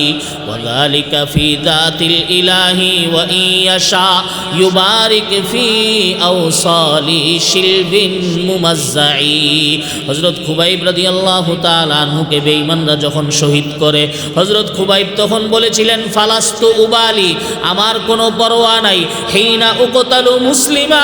ওয়া যালিকা ফি যাতিল ইলাহি ওয়া ইয়াশা ইউবারিক ফি আওসালি শিলবিন মুমাজ্জাই। হযরত খুবাইব রাদিয়াল্লাহু তাআলা আনহুকে বেঈমানরা যখন শহীদ করে, হযরত খুবাইব তখন বলেছিলেন, ফালাস্তু উবালি, আমার কোনো পরোয়া নাই, হিনা উকতালু মুসলিমা,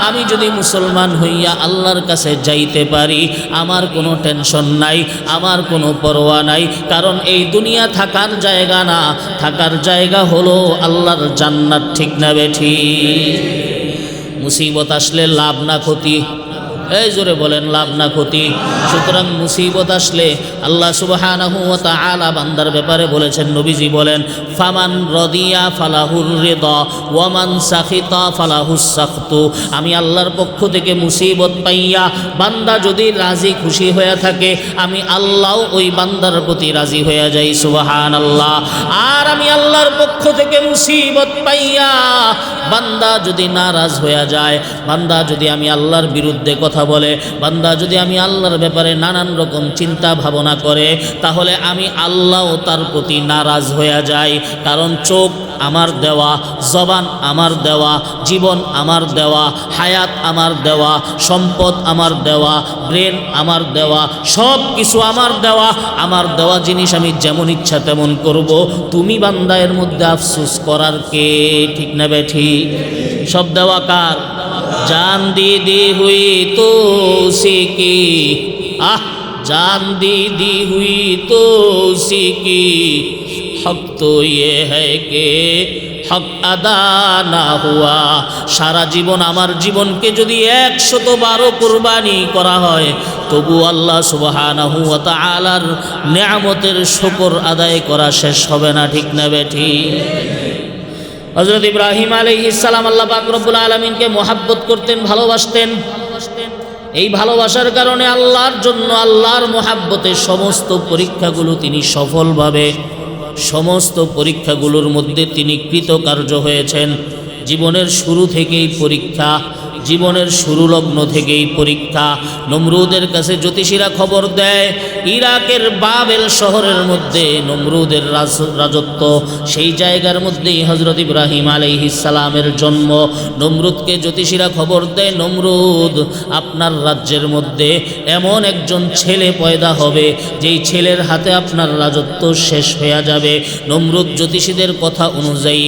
আমি যদি মুসলমান হইয়া আল্লাহর কাছে যাইতে পারি আমার কোনো টেনশন নাই, আমার কোনো পরোয়া নাই। কারণ এই দুনিয়া থাকার জায়গা না, থাকার জায়গা হলো আল্লাহর জান্নাত, ঠিক না বেঠি? মুসিবত আসলে লাভ না ক্ষতি? এই জোরে বলেন, লাভ না ক্ষতি? সুতরাং মুসিবত আসলে আল্লাহ সুবহানাহু ওয়া তাআলা বান্দার ব্যাপারে বলেছেন, নবীজি বলেন, ফামান রাদিয়া ফালাহুর রিদা ওয়া মান সাখিতা ফালাহুস সাখতু। আমি আল্লাহর পক্ষ থেকে মুসিবত পাইয়া বান্দা যদি রাজি খুশি হয়ে থাকে, আমি আল্লাহ ওই বান্দার প্রতি রাজি হয়ে যাই, সুবহানাল্লাহ। আর আমি আল্লাহর পক্ষ থেকে মুসিবত পাইয়া বান্দা যদি নারাজ হয়ে যায়, বান্দা যদি আমি আল্লাহর বিরুদ্ধে কথা বলে, বান্দা যদি আমি আল্লাহর ব্যাপারে নানান রকম চিন্তা ভাবনা করে, তাহলে আমি আল্লাহ তার প্রতি নারাজ হয়ে যাই। কারণ চোখ আমার দেওয়া, জবান আমার দেওয়া, জীবন আমার দেওয়া, হায়াত আমার দেওয়া, সম্পদ আমার দেওয়া, ব্রেন আমার দেওয়া, সব কিছু আমার দেওয়া। আমার দেওয়া জিনিস আমি যেমন ইচ্ছা তেমন করব। তুমি বান্দা এর মধ্যে আফসোস করার কে, ঠিক না বেঠি? সব দেওয়া কার? जान दी दी हुई तो उसी की, आह जान दी दी हुई तो उसी की, हक तो ये है कि हक अदा ना हुआ। सारा जीवन आमार जीवन के यदि 112 कुरबानी करा হয় তবু আল্লাহ সুবহানাহু ওয়া তাআলার নিয়ামতের শুকর আদায় করা শেষ হবে না, ঠিক না বেঠি? হযরত ইব্রাহিম আলাইহিস সালাম আল্লাহ পাক রব্বুল আলামিনকে মহব্বত করতেন, ভালোবাসতেন। এই ভালোবাসার কারণে আল্লাহর জন্য, আল্লাহর মহব্বতের সমস্ত পরীক্ষাগুলো তিনি সফলভাবে, সমস্ত পরীক্ষাগুলোর মধ্যে তিনি কৃতকার্য হয়েছেন। জীবনের শুরু থেকেই পরীক্ষা, জীবনের শুরু লগ্ন থেকেই পরীক্ষা। নমরুদের কাছে জ্যোতিষীরা খবর দেয়, ইরাকের বাবেল শহরের মধ্যে নমরুদের রাজত্ব, সেই জায়গার মধ্যেই হযরত ইব্রাহিম আলাইহিস সালামের জন্ম। নমরুদকে জ্যোতিষীরা খবর দেয়, নমরুদ আপনার রাজ্যের মধ্যে এমন একজন ছেলে পয়দা হবে যেই ছেলের হাতে আপনার রাজত্ব শেষ হয়ে যাবে। নমরুদ জ্যোতিষীদের কথা অনুযায়ী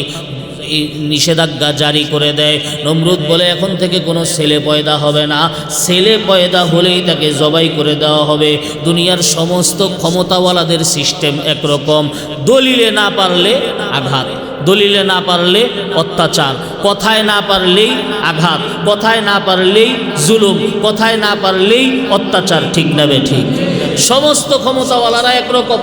নিষেধাজ্ঞা জারি করে দেয়। নমরুদ বলে, এখন থেকে কোনো ছেলে পয়দা হবে না, ছেলে পয়দা হলেই তাকে জবাই করে দেওয়া হবে। দুনিয়ার সমস্ত ক্ষমতাওয়ালাদের সিস্টেম একরকম, দলিলে না পারলে আঘাত, দলিলে না পারলে অত্যাচার, কথায় না পারলেই আঘাত, কথায় না পারলেই জুলুম, কথায় না পারলেই অত্যাচার, ঠিক না বে ঠিক? সমস্ত ক্ষমতাওয়ালারা একরকম।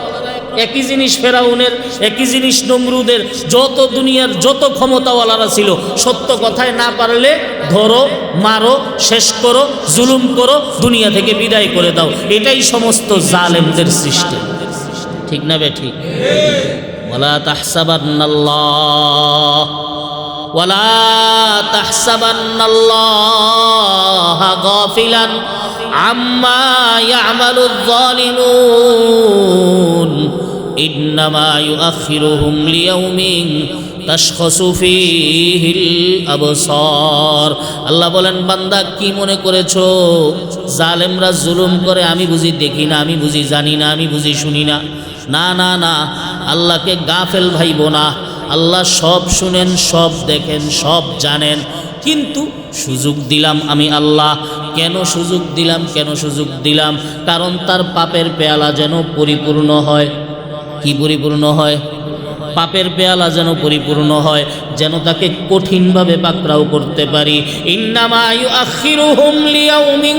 একই জিনিস ফেরাউনের, একই জিনিস নমরুদের। যত দুনিয়ার যত ক্ষমতাওয়ালারা ছিল, সত্য কথায় না পারলে ধরো, মারো, শেষ করো, জুলুম করো, দুনিয়া থেকে বিদায় করে দাও। এটাই সমস্ত জালেমদের সৃষ্টি, ঠিক না বে ঠিক? ওয়ালা তাহসাবান্নাল্লাহা গাফিলান আম্মা ইয়ামালুয যালিমুন ইন্নামা ইউআখিরুহুম লিয়াউমিন তাশখাসু ফীহিল আবসার। আল্লাহ বলেন, বান্দা কি মনে করেছো জালেমরা জুলুম করে আমি বুঝি দেখি না, আমি বুঝি জানি না, আমি বুঝি শুনি না? না না না, আল্লাহকে গাফেল ভাইবো না। আল্লাহ সব শুনেন, সব দেখেন, সব জানেন। কিন্তু সুযোগ দিলাম আমি আল্লাহ। কেন সুযোগ দিলাম? কেন সুযোগ দিলাম? কারণ তার পাপের পেয়ালা যেন পরিপূর্ণ হয়। কি পরিপূর্ণ হয়? পাপের পেয়ালা যেন পরিপূর্ণ হয়, যেন তাকে কঠিনভাবে পাকড়াও করতে পারি। ইন্নামা ইউআখিরুহুম লিয়াউমিন,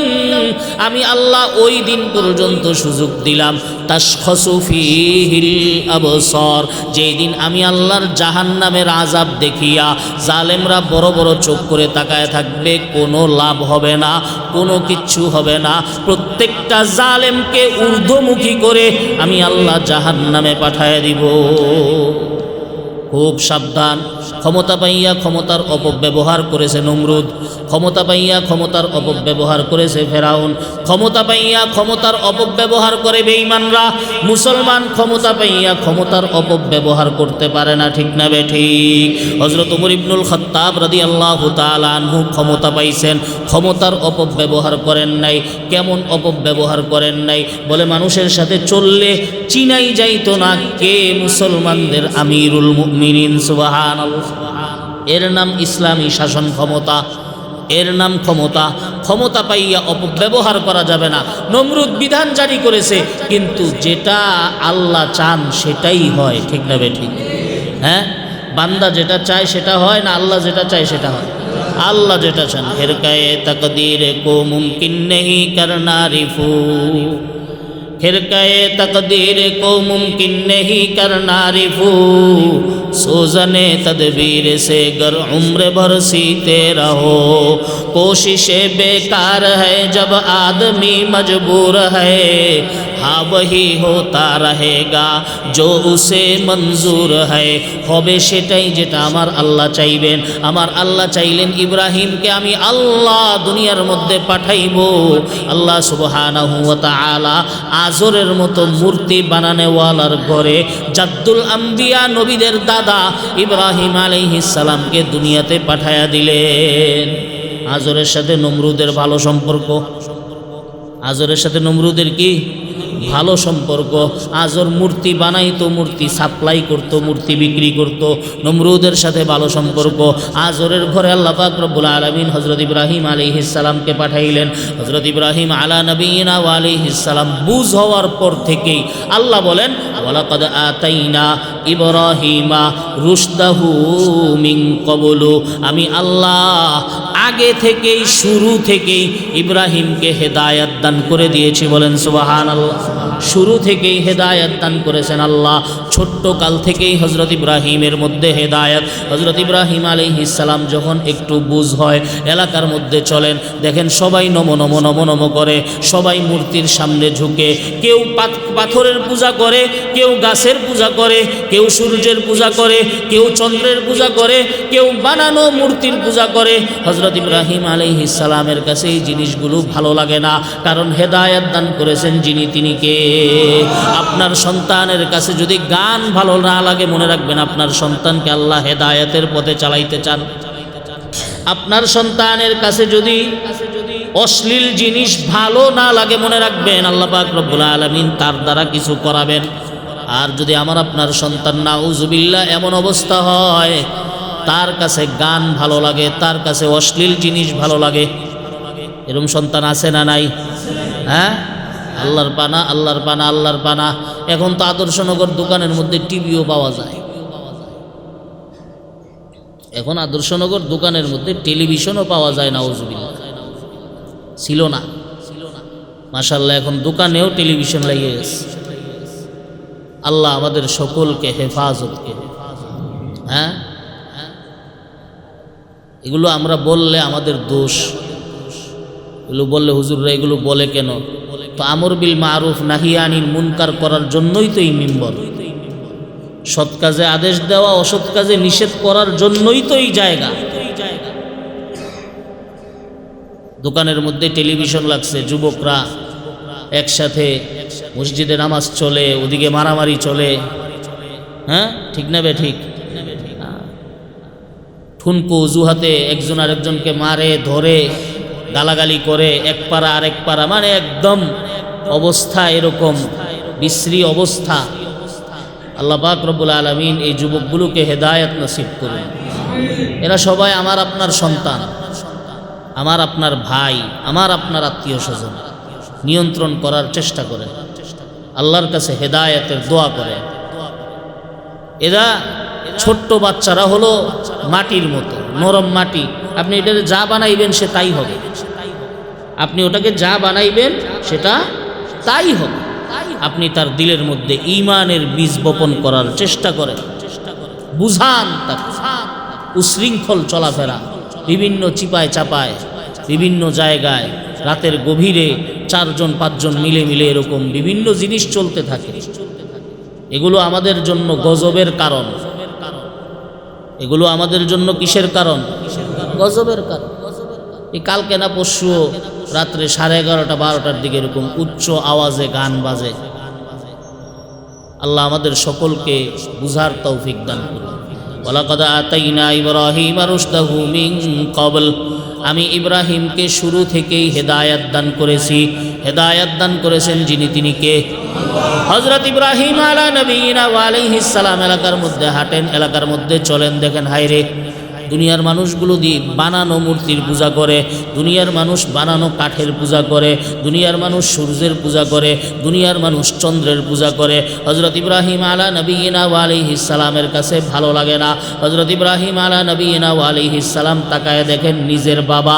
আমি আল্লাহ ওই দিন পর্যন্ত সুযোগ দিলাম তাশখাসু ফীহিল আবসার, যেই দিন আমি আল্লাহর জাহান্নামের আযাব দেখিয়া জালেমরা বড় বড় চোখ করে তাকায় থাকবে। কোনো লাভ হবে না, কোনো কিচ্ছু হবে না। প্রত্যেকটা জালেমকে ঊর্ধ্বমুখী করে আমি আল্লাহ জাহান্নামে পাঠায় দিব। খুব সাবধান। ক্ষমতা পাইয়া ক্ষমতার অপব্যবহার করেছে নমরুদ, ক্ষমতা পাইয়া ক্ষমতার অপব্যবহার করেছে ফেরাউন, ক্ষমতা পাইয়া ক্ষমতার অপব্যবহার করে বেঈমানরা। মুসলমান ক্ষমতা পাইয়া ক্ষমতার অপব্যবহার করতে পারে না, ঠিক না বে ঠিক? হযরত ওমর ইবনুল খাত্তাব রাদিয়াল্লাহু তাআলা আনহু ক্ষমতা পাইছেন, ক্ষমতার অপব্যবহার করেন নাই। কেমন অপব্যবহার করেন নাই? বলে মানুষের সাথে চললে চিনাই যাইতো না কে মুসলমানদের আমিরুল মুমিনিন। সুবহানাল্লাহ। এর নাম ইসলামী শাসন ক্ষমতা, এর নাম ক্ষমতা। ক্ষমতা পাইয়া অপব্যবহার করা যাবে না। নমরুদ বিধান জারি করেছে, কিন্তু যেটা আল্লাহ চান সেটাই হয়, ঠিক না বে ঠিক? হ্যাঁ, বান্দা যেটা চায় সেটা হয় না, আল্লাহ যেটা চায় সেটা হয়। আল্লাহ যেটা চান। ফিরকায়ে তাকদীর কো মুমকিন নেহি করনা রিফু, फिरकाए तकदीर को मुमकिन नहीं करना रिफू, सोजने तदबीर से गर उम्र भर सीते रहो, कोशिशें बेकार है जब आदमी मजबूर है, हाँ वही होता रहेगा जो उसे मंजूर है। হবে সেটাই যেটা আমার আল্লাহ চাইবেন। আমার আল্লাহ চাইলেন ইব্রাহিমকে আমি আল্লাহ দুনিয়ার মধ্যে পাঠাইব। আল্লাহ সুবহানাহু ওয়া তাআলা আজরের মতো মূর্তি বানানোওয়ালার ঘরে জাদ্দুল আম্বিয়া নবীদের দাদা ইব্রাহিম আলাইহিস সালামকে দুনিয়াতে পাঠায়া দিলেন। আজরের সাথে নমরুদের ভালো সম্পর্ক, আজরের সাথে নমরুদের কি ভালো সম্পর্ক। আজর মূর্তি বানাইতো, মূর্তি সাপ্লাই করত, মূর্তি বিক্রি করত। নমরুদের সাথে ভালো সম্পর্ক। আজরের ঘরে আল্লাহ পাক রব্বুল আলামিন হযরত ইব্রাহিম আলাইহিস সালামকে পাঠাইলেন। হযরত ইব্রাহিম আলা নবিয়িনা ওয়া আলাইহিস সালাম বুঝ হওয়ার পর থেকেই আল্লাহ বলেন, ওয়ালাকাদ আতাইনা ইব্রাহিমা রুশদাহু মিন ক্বাবলু, আমি আল্লাহ আগে থেকেই, শুরু থেকেই ইব্রাহিমকে হেদায়েত দান করে দিয়েছি। বলেন সুবহানাল্লাহ। শুরু থেকেই হেদায়েত দান করেছেন আল্লাহ। ছোট্ট কাল থেকেই হযরত ইব্রাহিমের মধ্যে হেদায়েত। হযরত ইব্রাহিম আলাইহিস সালাম যখন একটু বুঝ হয়, এলাকার মধ্যে চলেন, দেখেন সবাই নমো নমো নমো নমো করে, সবাই মূর্তির সামনে ঝুঁকে। কেউ পাথরের পূজা করে, কেউ গাছের পূজা করে, কেউ সূর্যের পূজা করে, কেউ চন্দ্রের পূজা করে, কেউ বানানো মূর্তির পূজা করে। হযরত ইব্রাহিম আলাইহিস সালামের কাছে এই জিনিসগুলো ভালো লাগে না, কারণ হেদায়েত দান করেছেন যিনি, তিনি কে? আপনার সন্তানের কাছে যদি গান ভালো না লাগে, মনে রাখবেন আপনার সন্তানকে আল্লাহ হেদায়েতের পথে চালাইতে চান। আপনার সন্তানের কাছে যদি অশ্লীল জিনিস ভালো না লাগে, মনে রাখবেন আল্লাহ পাক রব্বুল আলামিন তার দ্বারা কিছু করাবেন। আর যদি আমার আপনার সন্তান নাউজুবিল্লাহ এমন অবস্থা হয়, তার কাছে গান ভালো লাগে, তার কাছে অশ্লীল জিনিস ভালো লাগে, এরকম সন্তান আছে না নাই? হ্যাঁ, আল্লাহর পানা, আল্লাহর পানা, আল্লাহর পানা। এখন তো আদর্শনগর দোকানের মধ্যে টিভিও পাওয়া যায়। এখন আদর্শনগর দোকানের মধ্যে টেলিভিশনও পাওয়া যায়। নাউজুবিল্লাহ, ছিল না, মাশাআল্লাহ এখন দোকানেও টেলিভিশন লাগিয়ে গেছে। আল্লাহ আমাদের সকলকে হেফাজত করে। হ্যাঁ, এগুলো আমরা বললে আমাদের দোষ, এগুলো বললে হুজুররা এগুলো বলে কেন? তো আমর বিল মারুফ নাহি আনিল মুনকার করার জন্যই তো এই মিম্বর। সৎ কাজে আদেশ দেওয়া, অসৎ কাজে নিষেধ করার জন্যই তো এই জায়গা। দোকানের মধ্যে টেলিভিশন লাগছে, যুবকরা একসাথে মসজিদে নামাজ চলে, ওদিকে মারামারি চলে। হ্যাঁ, ঠিক না বে ঠিক? ঠুনকো অজুহাতে একজন আরেকজনকে মারে, ধরে, গালাগালি করে, এক পাড়া আরেক পাড়া, মানে একদম অবস্থা এরকম বিশ্রী অবস্থা। আল্লাহ পাক রব্বুল আলামিন এই যুবকগুলোকে হেদায়েত নসিব করুন। এরা সবাই আমার আপনার সন্তান, আমার আপনার ভাই, আমার আপনার আত্মীয় স্বজন। নিয়ন্ত্রণ করার চেষ্টা করেন, আল্লাহর কাছে হেদায়েতের দোয়া করেন। এরা ছোট্ট বাচ্চারা হলো মাটির মতো, নরম মাটি। আপনি এটাকে যা বানাইবেন সে তাই হবে, আপনি ওটাকে যা বানাইবেন সেটা তাই হবে। আপনি তার দিলের মধ্যে ঈমানের বীজ বপন করার চেষ্টা করেন, বুঝান তাকে। উশৃঙ্খল চলাফেরা, বিভিন্ন চিপায় চাপায়, বিভিন্ন জায়গায় রাতের গভীরে 4-5 জন মিলে মিলে এরকম বিভিন্ন জিনিস চলতে থাকে। এগুলো আমাদের জন্য গজবের কারণ। এগুলো আমাদের জন্য কিসের কারণ? গজবের কারণ। এই কালকে না পরশু রাত্রে 11:30-12টার দিকে এরকম উচ্চ আওয়াজে গান বাজে। আল্লাহ আমাদের সকলকে বুঝার তৌফিক দান করুন। ওয়ালাকাদ আতাইনা ইব্রাহিমা রুশদাহু মিন ক্বাবল, আমি ইব্রাহিমকে শুরু থেকেই হেদায়েত দান করেছি। হেদায়েত দান করেছেন যিনি, তিনি কে? হযরত ইব্রাহিম আলা নবিয়িনা ওয়া আলাইহিস সালাম এলাকার মধ্যে হাঁটেন, এলাকার মধ্যে চলেন, দেখেন হায়রে দুনিয়ার মানুষগুলো দিয়ে বানানো মূর্তির পূজা করে, দুনিয়ার মানুষ বানানো কাঠের পূজা করে, দুনিয়ার মানুষ সূর্যের পূজা করে, দুনিয়ার মানুষ চন্দ্রের পূজা করে। হযরত ইব্রাহিম আলা নবিয়িনা ওয়া আলাইহিস সালামের কাছে ভালো লাগে না। হযরত ইব্রাহিম আলা নবিয়িনা ওয়া আলাইহিস সালাম তাকায় দেখেন নিজের বাবা,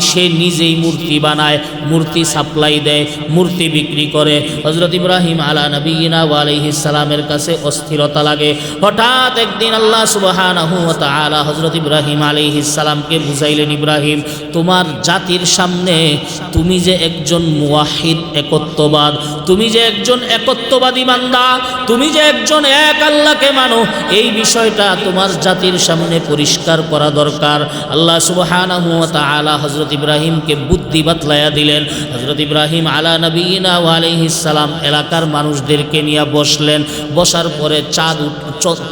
সে নিজেই মূর্তি বানায়, মূর্তি সাপ্লাই দেয়, মূর্তি বিক্রি করে। হযরত ইব্রাহিম আলা নবিয়িনা ওয়া আলাইহিস সালামের কাছে অস্থিরতা লাগে। হঠাৎ একদিন আল্লাহ সুবহানাহু ওয়া তাআলা হযরত ইব্রাহিম আলাইহিস সালামকে বুঝাইলেন, ইব্রাহিম তোমার জাতির সামনে তুমি যে একজন মুওয়াহিদ, একত্ববাদ, তুমি যে একজন একত্ববাদী বান্দা, তুমি যে একজন এক আল্লাহকে মানো, এই বিষয়টা তোমার জাতির সামনে পরিষ্কার করা দরকার। আল্লাহ সুবহানাহু ওয়া তাআলা হযরত ইব্রাহিমকে বুদ্ধি বাতলায়া দিলেন। হযরত ইব্রাহিম আলা নবিয়িনা ওয়া আলাইহিস সালাম এলাকার মানুষদেরকে নিয়ে বসলেন। বসার পরে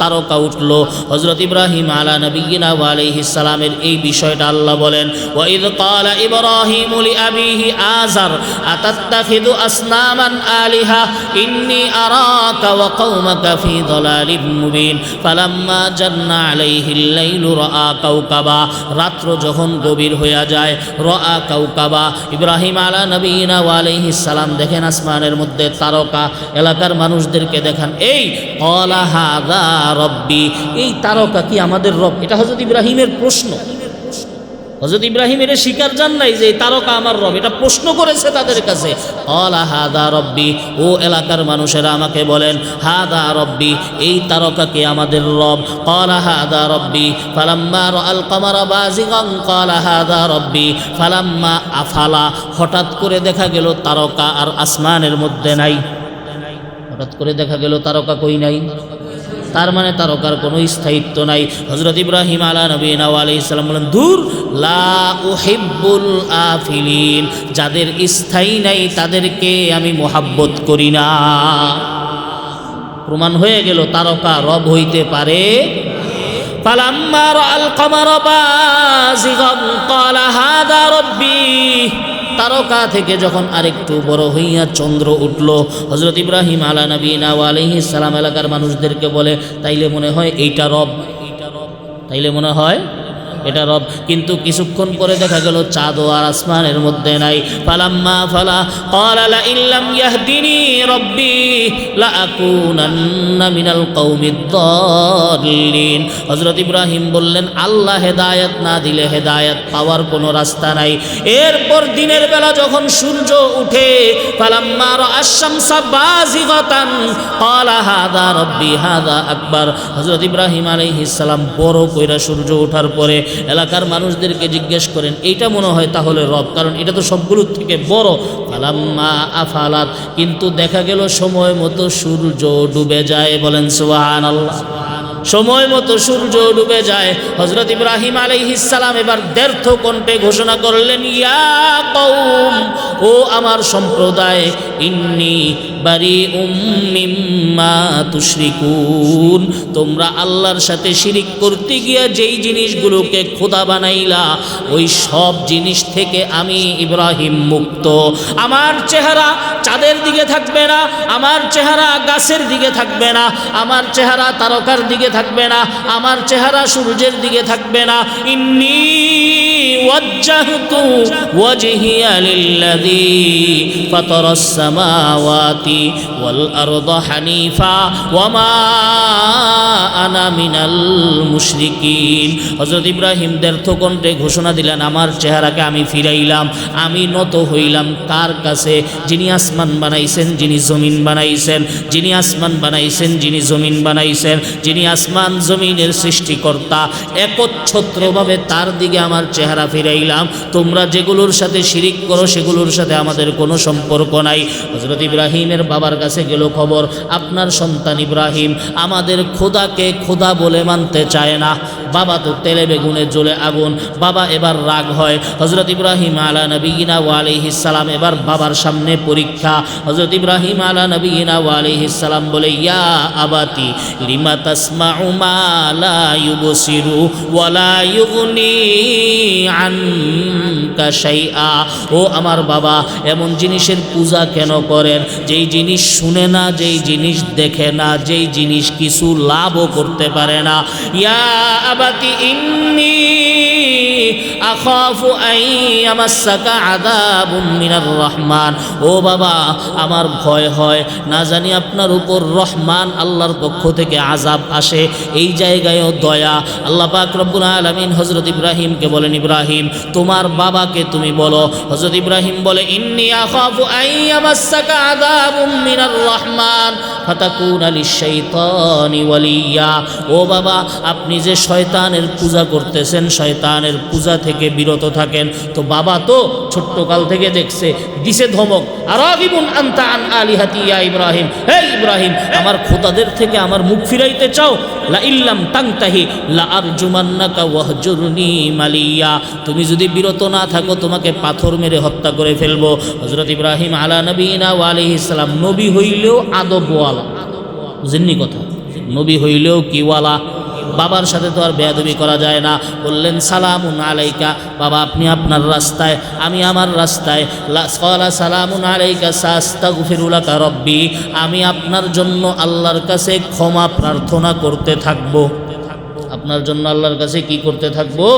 তারকা উঠলো। হযরত ইব্রাহিম আলা নবিয়িনা ওয়া আলাইহিস সালামের এই বিষয়টা আল্লাহ বলেন, ওয়া ইয ক্বালা ইব্রাহিমু লিআবিহি আযার আতাত্তাখিযু আসনামান আলিহা ইন্নী আরাকা ওয়া কওমাকা ফি যালালিম মুবিন ফালাম্মা জান্না আলাইহিল লাইলু রাআ কাওকাবা, রাত্র যখন গভীর হয়ে যায়, রাআ কাওকাবা, ইব্রাহিম আলা নবিয়িনা ওয়া আলাইহিস সালাম দেখেন আসমানের মধ্যে তারকা। এলাকার মানুষদেরকে দেখান, এই ক্বালা হাযা রব্বি, এই তারকা কি আমাদের রব? এটা হযরত ইব্রাহিমের প্রশ্ন। হযরত ইব্রাহিম এটা স্বীকার জান নাই যে এই তারকা আমার রব, এটা প্রশ্ন করেছে তাদের কাছে। ক্বালা হাযা রব্বি, ও এলাকার মানুষেরা আমাকে বলেন, হাযা রব্বি, এই তারকা কে আমাদের রব। ক্বালা হাযা রব্বি ফালাম্মা রাআল কমারা বাযিগান ক্বালা হাযা রব্বি ফালাম্মা আফালা, হঠাৎ করে দেখা গেল তারকা আর আসমানের মধ্যে নাই। হঠাৎ করে দেখা গেল তারকা কই নাই, তার মানে তারকার কোনো স্থায়িত্ব নাই। হযরত ইব্রাহিম আলা নবিয়িনা ওয়া আলাইহিস সালাম বলেন, দূর, লা উহিব্বুল আফিলিন, যাদের স্থায়ী নাই তাদেরকে আমি মুহাব্বত করি না। প্রমাণ হয়ে গেল তারকা রব হইতে পারে। ফালাম্মা রাআল কমারা বাযিগান ক্বালা হাযা রব্বি, তারকা থেকে যখন আরেকটু বড় হইয়া চন্দ্র উঠল, হযরত ইব্রাহিম আলা নবিয়িনা ওয়া আলাইহিস সালাম এলাকার মানুষদেরকে বলে, তাইলে মনে হয় এইটা রব, তাইলে মনে হয় এটা রব। কিন্তু কিছুক্ষণ পরে দেখা গেল চাঁদও আর আসমানের মধ্যে নাই। ফালাম্মা ফালা ক্বালা লা ইল্লাম ইয়াহদিনি রব্বি লা আকুনান্না মিনাল কওমিদ দাল্লিন। হযরত ইব্রাহিম বললেন, আল্লাহ হেদায়েত না দিলে হেদায়েত পাওয়ার কোনো রাস্তা নাই। এরপর দিনের বেলা যখন সূর্য উঠে, ফালাম্মা রাআশ শামসা বাযিগাতান ক্বালা হাযা রব্বি হাযা আকবার। হযরত ইব্রাহিম আলাইহিস সালাম বড় কইরা সূর্য ওঠার পরে এলাকার মানুষদেরকে জিজ্ঞেস করেন, এইটা মনে হয় তাহলে রব, কারণ এটা তো সবগুলোর থেকে বড়। ফালাম্মা আফালাত, কিন্তু দেখা গেল সময় মতো সূর্য ডুবে যায়। বলেন সুবহানাল্লাহ। সময় মতো সূর্য ডুবে যায়। হযরত ইব্রাহিম আলাইহিস সালাম এবার ব্যর্থ কণ্ঠে ঘোষণা করলেন, ইয়া কওম, ও আমার সম্প্রদায়, ইন্নী বারিউম মিম্মা তুশরিকুন, তোমরা আল্লাহর সাথে শিরিক করতে গিয়া যেই জিনিসগুলোকে খোদা বানাইলা, ওই সব জিনিস থেকে আমি ইব্রাহিম মুক্ত। আমার চেহারা চাঁদের দিকে থাকবে না, আমার চেহারা গাছের দিকে থাকবে না, আমার চেহারা তারকার দিকে থাকবে না, আমার চেহারা সূর্যের দিকে থাকবে না। ইন্নী ওয়াজ্জাহতু ওয়াজহিয়া লিল্লাযী ফাতারাস সামাওয়াতি ওয়াল আরদা হানিফা ওয়া মা আনা মিনাল মুশরিকিন। হযরত ইব্রাহিম ব্যর্থ কণ্ঠে ঘোষণা দিলেন, আমার চেহারাকে আমি ফিরাইলাম, আমি নত হইলাম কার কাছে? যিনি আসমান বানাইছেন, যিনি জমিন বানাইছেন, যিনি আসমান বানাইছেন, যিনি জমিন বানাইছেন, যিনি আসমান জমিনের সৃষ্টিকর্তা, একচ্ছত্রভাবে তার দিকে আমার চেহারা ফিরাইলাম। তোমরা যেগুলোর সাথে শিরিক করো সেগুলোর সাথে আমাদের কোনো সম্পর্ক নাই। হযরত ইব্রাহিমের বাবার কাছে গেল খবর, আপনার সন্তান ইব্রাহিম আমাদের খোদাকে খোদা বলে মানতে চায় না। বাবা তো তেলে বেগুনে জ্বলে আগুন। বাবা এবার রাগ হয়। হযরত ইব্রাহিম আলা নবিয়িনা ওয়া আলাইহিস সালাম এবার বাবার সামনে পরীক্ষা। হযরত ইব্রাহিম আলা নবিয়িনা ওয়া আলাইহিস সালাম বলে, ইয়া আবাতি লিমা তাসমাউ মা লা ইউবসিরু ওয়া লা ইউগনি আনকা শাইআ। ও আমার বাবা, এমন জিনিসের পূজা কেন করেন যেই জিনিস শুনে না, যেই জিনিস দেখে না, যেই জিনিস কিছু লাভও করতে পারে না? ইয়া আবাতি ইন্নী আখাফু আন ইয়ামাসসাকা আযাবুম মিনার রহমান। ও বাবা, আমার ভয় হয় না জানি আপনার উপর রহমান আল্লাহর পক্ষ থেকে আযাব আসে। এই জায়গায়ও দয়া। আল্লাহ পাক রব্বুল আলামিন হযরত ইব্রাহিমকে বলেন, ইব্রাহিম তোমার বাবাকে তুমি বলো। হযরত ইব্রাহিম বলে, ইন্নী আখাফু আন ইয়ামাসসাকা আযাবুম মিনার রহমান ফাতাকুনা লিশ-শাইতানি ওয়ালিয়্যা। ও বাবা, আপনি যে শয়তানের পূজা করতেছেন, শয়তানের পূজা থেকে বিরত থাকেন। তো বাবা তো ছোট্টকাল থেকে দেখছে, দিছে ধমক, আরাগিবুন আনতা আন আলিহাতি ইয়া ইব্রাহিম। হে ইব্রাহিম, আমার খোদাদের থেকে আমার মুখ ফিরাইতে চাও? লা ইল্লাম তানতাহি লা আরজুমান্নাকা ওয়াহজুরনি মালিয়া। তুমি যদি বিরত না থাকো তোমাকে পাথর মেরে হত্যা করে ফেলবো। হযরত ইব্রাহিম আলা নবিয়িনা ওয়া আলাইহিস সালাম নবী হইলেও আদবওয়ালা। বুঝেননি কথা? নবী হইলেও কিওয়ালা। বাবার সাথে তো আর বেয়াদবি করা যায় না। বললেন, সালামুন আলাইকা, বাবা আপনি আপনার রাস্তায়, আমি আমার রাস্তায়। ক্বালা সালামুন আলাইকা সাস্তাগফিরু লাকা রব্বি, আমি আপনার জন্য আল্লাহর কাছে ক্ষমা প্রার্থনা করতে থাকবো। আপনার জন্য আল্লাহর কাছে কি করতে থাকবো?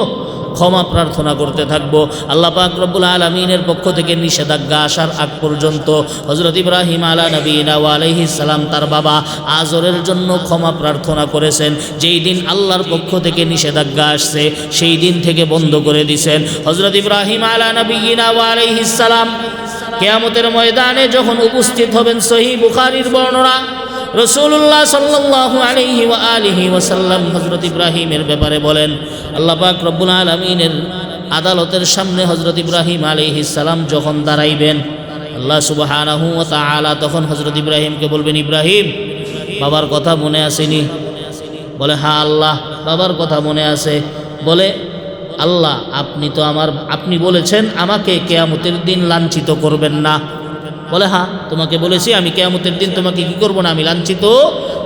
ক্ষমা প্রার্থনা করতে থাকবো। আল্লাহ পাক রব্বুল আলামিনের পক্ষ থেকে নিষেধাজ্ঞা আসার আগ পর্যন্ত হযরত ইব্রাহিম আলা নবিয়িনা ওয়া আলাইহিস সালাম তার বাবা আজরের জন্য ক্ষমা প্রার্থনা করেছেন। যেই দিন আল্লাহর পক্ষ থেকে নিষেধাজ্ঞা আসছে সেই দিন থেকে বন্ধ করে দিয়েছেন। হযরত ইব্রাহিম আলা নবিয়িনা ওয়া আলাইহিস সালাম কিয়ামতের ময়দানে যখন উপস্থিত হবেন, সহিহ বুখারীর বর্ণনা, রাসূলুল্লাহ সাল্লাল্লাহু আলাইহি ওয়া আলিহি ওয়াসাল্লাম হযরত ইব্রাহিমের ব্যাপারে বলেন, আল্লাহ পাক রব্বুল আলামিনের আদালতের সামনে হযরত ইব্রাহিম আলাইহিস সালাম যখন দাঁড়াইবেন, আল্লাহ সুবহানাহু ওয়া তাআলা তখন হযরত ইব্রাহিমকে বলবেন, ইব্রাহিম বাবার কথা মনে আসেনি? বলে, হ্যাঁ আল্লাহ, বাবার কথা মনে আছে। বলে, আল্লাহ আপনি বলেছেন আমাকে কিয়ামতের দিন লাঞ্ছিত করবেন না। বলে, হ্যাঁ তোমাকে বলেছি আমি কিয়ামতের দিন তোমাকে কি করব না, আমি লাঞ্ছিত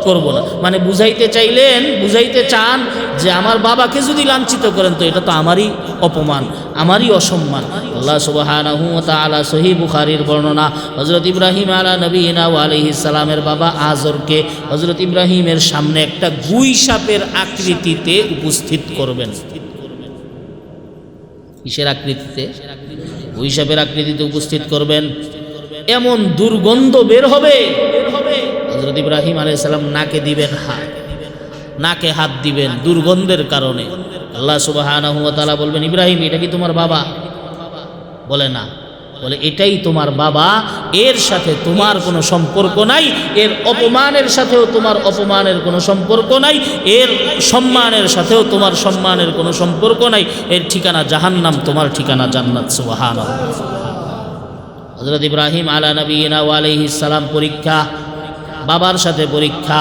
করব না। মানে বুঝাইতে চান যে আমার বাবাকে যদি লাঞ্ছিত করেন তো এটা তো আমারই অপমান, আমারই অসম্মান। আল্লাহ সুবহানাহু ওয়া তাআলা সহিহ বুখারীর বর্ণনা, হযরত ইব্রাহিম আলা নবিয়িনা ওয়া আলাইহিস সালামের বাবা আজরকে হযরত ইব্রাহিমের সামনে একটা গুই সাপের আকৃতিতে উপস্থিত করবেন। কিসের আকৃতিতে? ওই সাপের আকৃতিতে উপস্থিত করবেন, এমন দুর্গন্ধ বের হবে। হযরত ইব্রাহিম আলাইহিস সালাম নাকে দিবেন হাত, নাকে হাত দিবেন দুর্গন্ধের কারণে। আল্লাহ সুবহানাহু ওয়া তাআলা বলবেন, ইব্রাহিম এটা কি তোমার বাবা? বলে না, বলে এটাই তোমার বাবা, এর সাথে তোমার কোনো সম্পর্ক নাই, এর অপমানের সাথেও তোমার অপমানের কোনো সম্পর্ক নাই, এর সম্মানের সাথেও তোমার সম্মানের কোনো সম্পর্ক নাই, এর ঠিকানা জাহান্নাম, তোমার ঠিকানা জান্নাত। সুবহানাল্লাহ। হযরত ইব্রাহিম আলা নবিয়িনা ওয়া আলাইহিস সালাম পরীক্ষা, বাবার সাথে পরীক্ষা,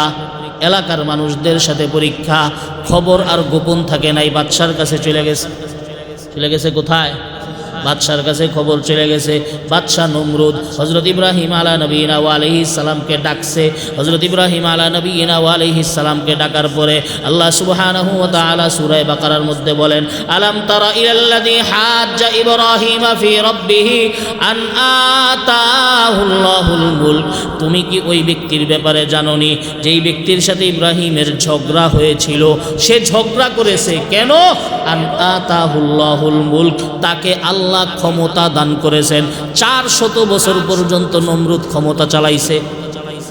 এলাকার মানুষদের সাথে পরীক্ষা, খবর আর গোপন থাকে নাই, বাদশার কাছে চলে গেছে। চলে গেছে কোথায়? বাদশার কাছে খবর চলে গেছে। বাদশাহ নমরুদ হযরত ইব্রাহিম আলা নবিয়িনা ওয়া আলাইহিস সালামকে ডাকছে। হযরত ইব্রাহিম আলা নবিয়িনা ওয়া আলাইহিস সালামকে ডাকার পরে আল্লাহ সুবহানাহু ওয়া তাআলা সূরা বাকারার মধ্যে বলেন, আলাম তারা ইলাল্লাযী হাজ্জা ইব্রাহিম ফি রাব্বিহি আন আতাহুল্লাহুল মুলক। তুমি কি ওই ব্যক্তির ব্যাপারে জানোনি যেই ব্যক্তির সাথে ইব্রাহিমের ঝগড়া হয়েছিল? সে ঝগড়া করেছে কেন? আন আতাহুল্লাহুল মুলক, তাকে আল্লাহ ক্ষমতা দান করেছেন। 400 বছর পর্যন্ত নমরুদ ক্ষমতা চালাইছে।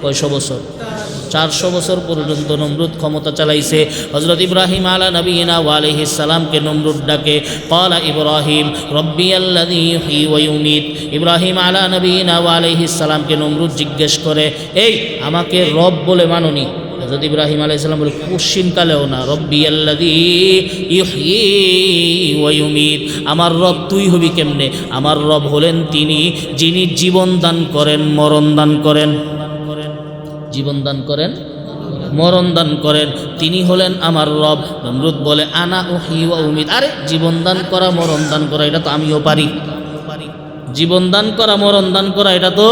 কয়শো বছর? 400 বছর পর্যন্ত নমরুদ ক্ষমতা চালাইছে। হযরত ইব্রাহিম আলা নবিয়িনা ওয়া আলাইহিস সালামকে নমরুদ ডাকে, ক্বালা ইব্রাহিম রাব্বিয়াল্লাযী ইউহয়ী ওয়া ইউমীত। ইব্রাহিম আলা নবিয়িনা ওয়া আলাইহিস সালামকে নমরুদ জিজ্ঞেস করে, এই আমাকে রব বলে মাননি? হযরত ইব্রাহিম আলাইহিস সালাম বলে, কোশ্চিনকালেও না, রাব্বিয়াল্লাযী ইউহয়ী ওয়া ইউমীত। আমার রব তুই হবি কেমনে? আমার রব হলেন তিনি যিনি জীবন দান করেন, মরণ দান করেন। জীবন দান করেন, মরণ দান করেন, তিনি হলেন আমার রব। নমরুদ বলে, আনা উহয়ী ওয়া উমীত। আরে জীবন দান করা, মরণ দান করা এটা তো আমিও পারি। জীবন দান করা, মরণ দান করা এটা তো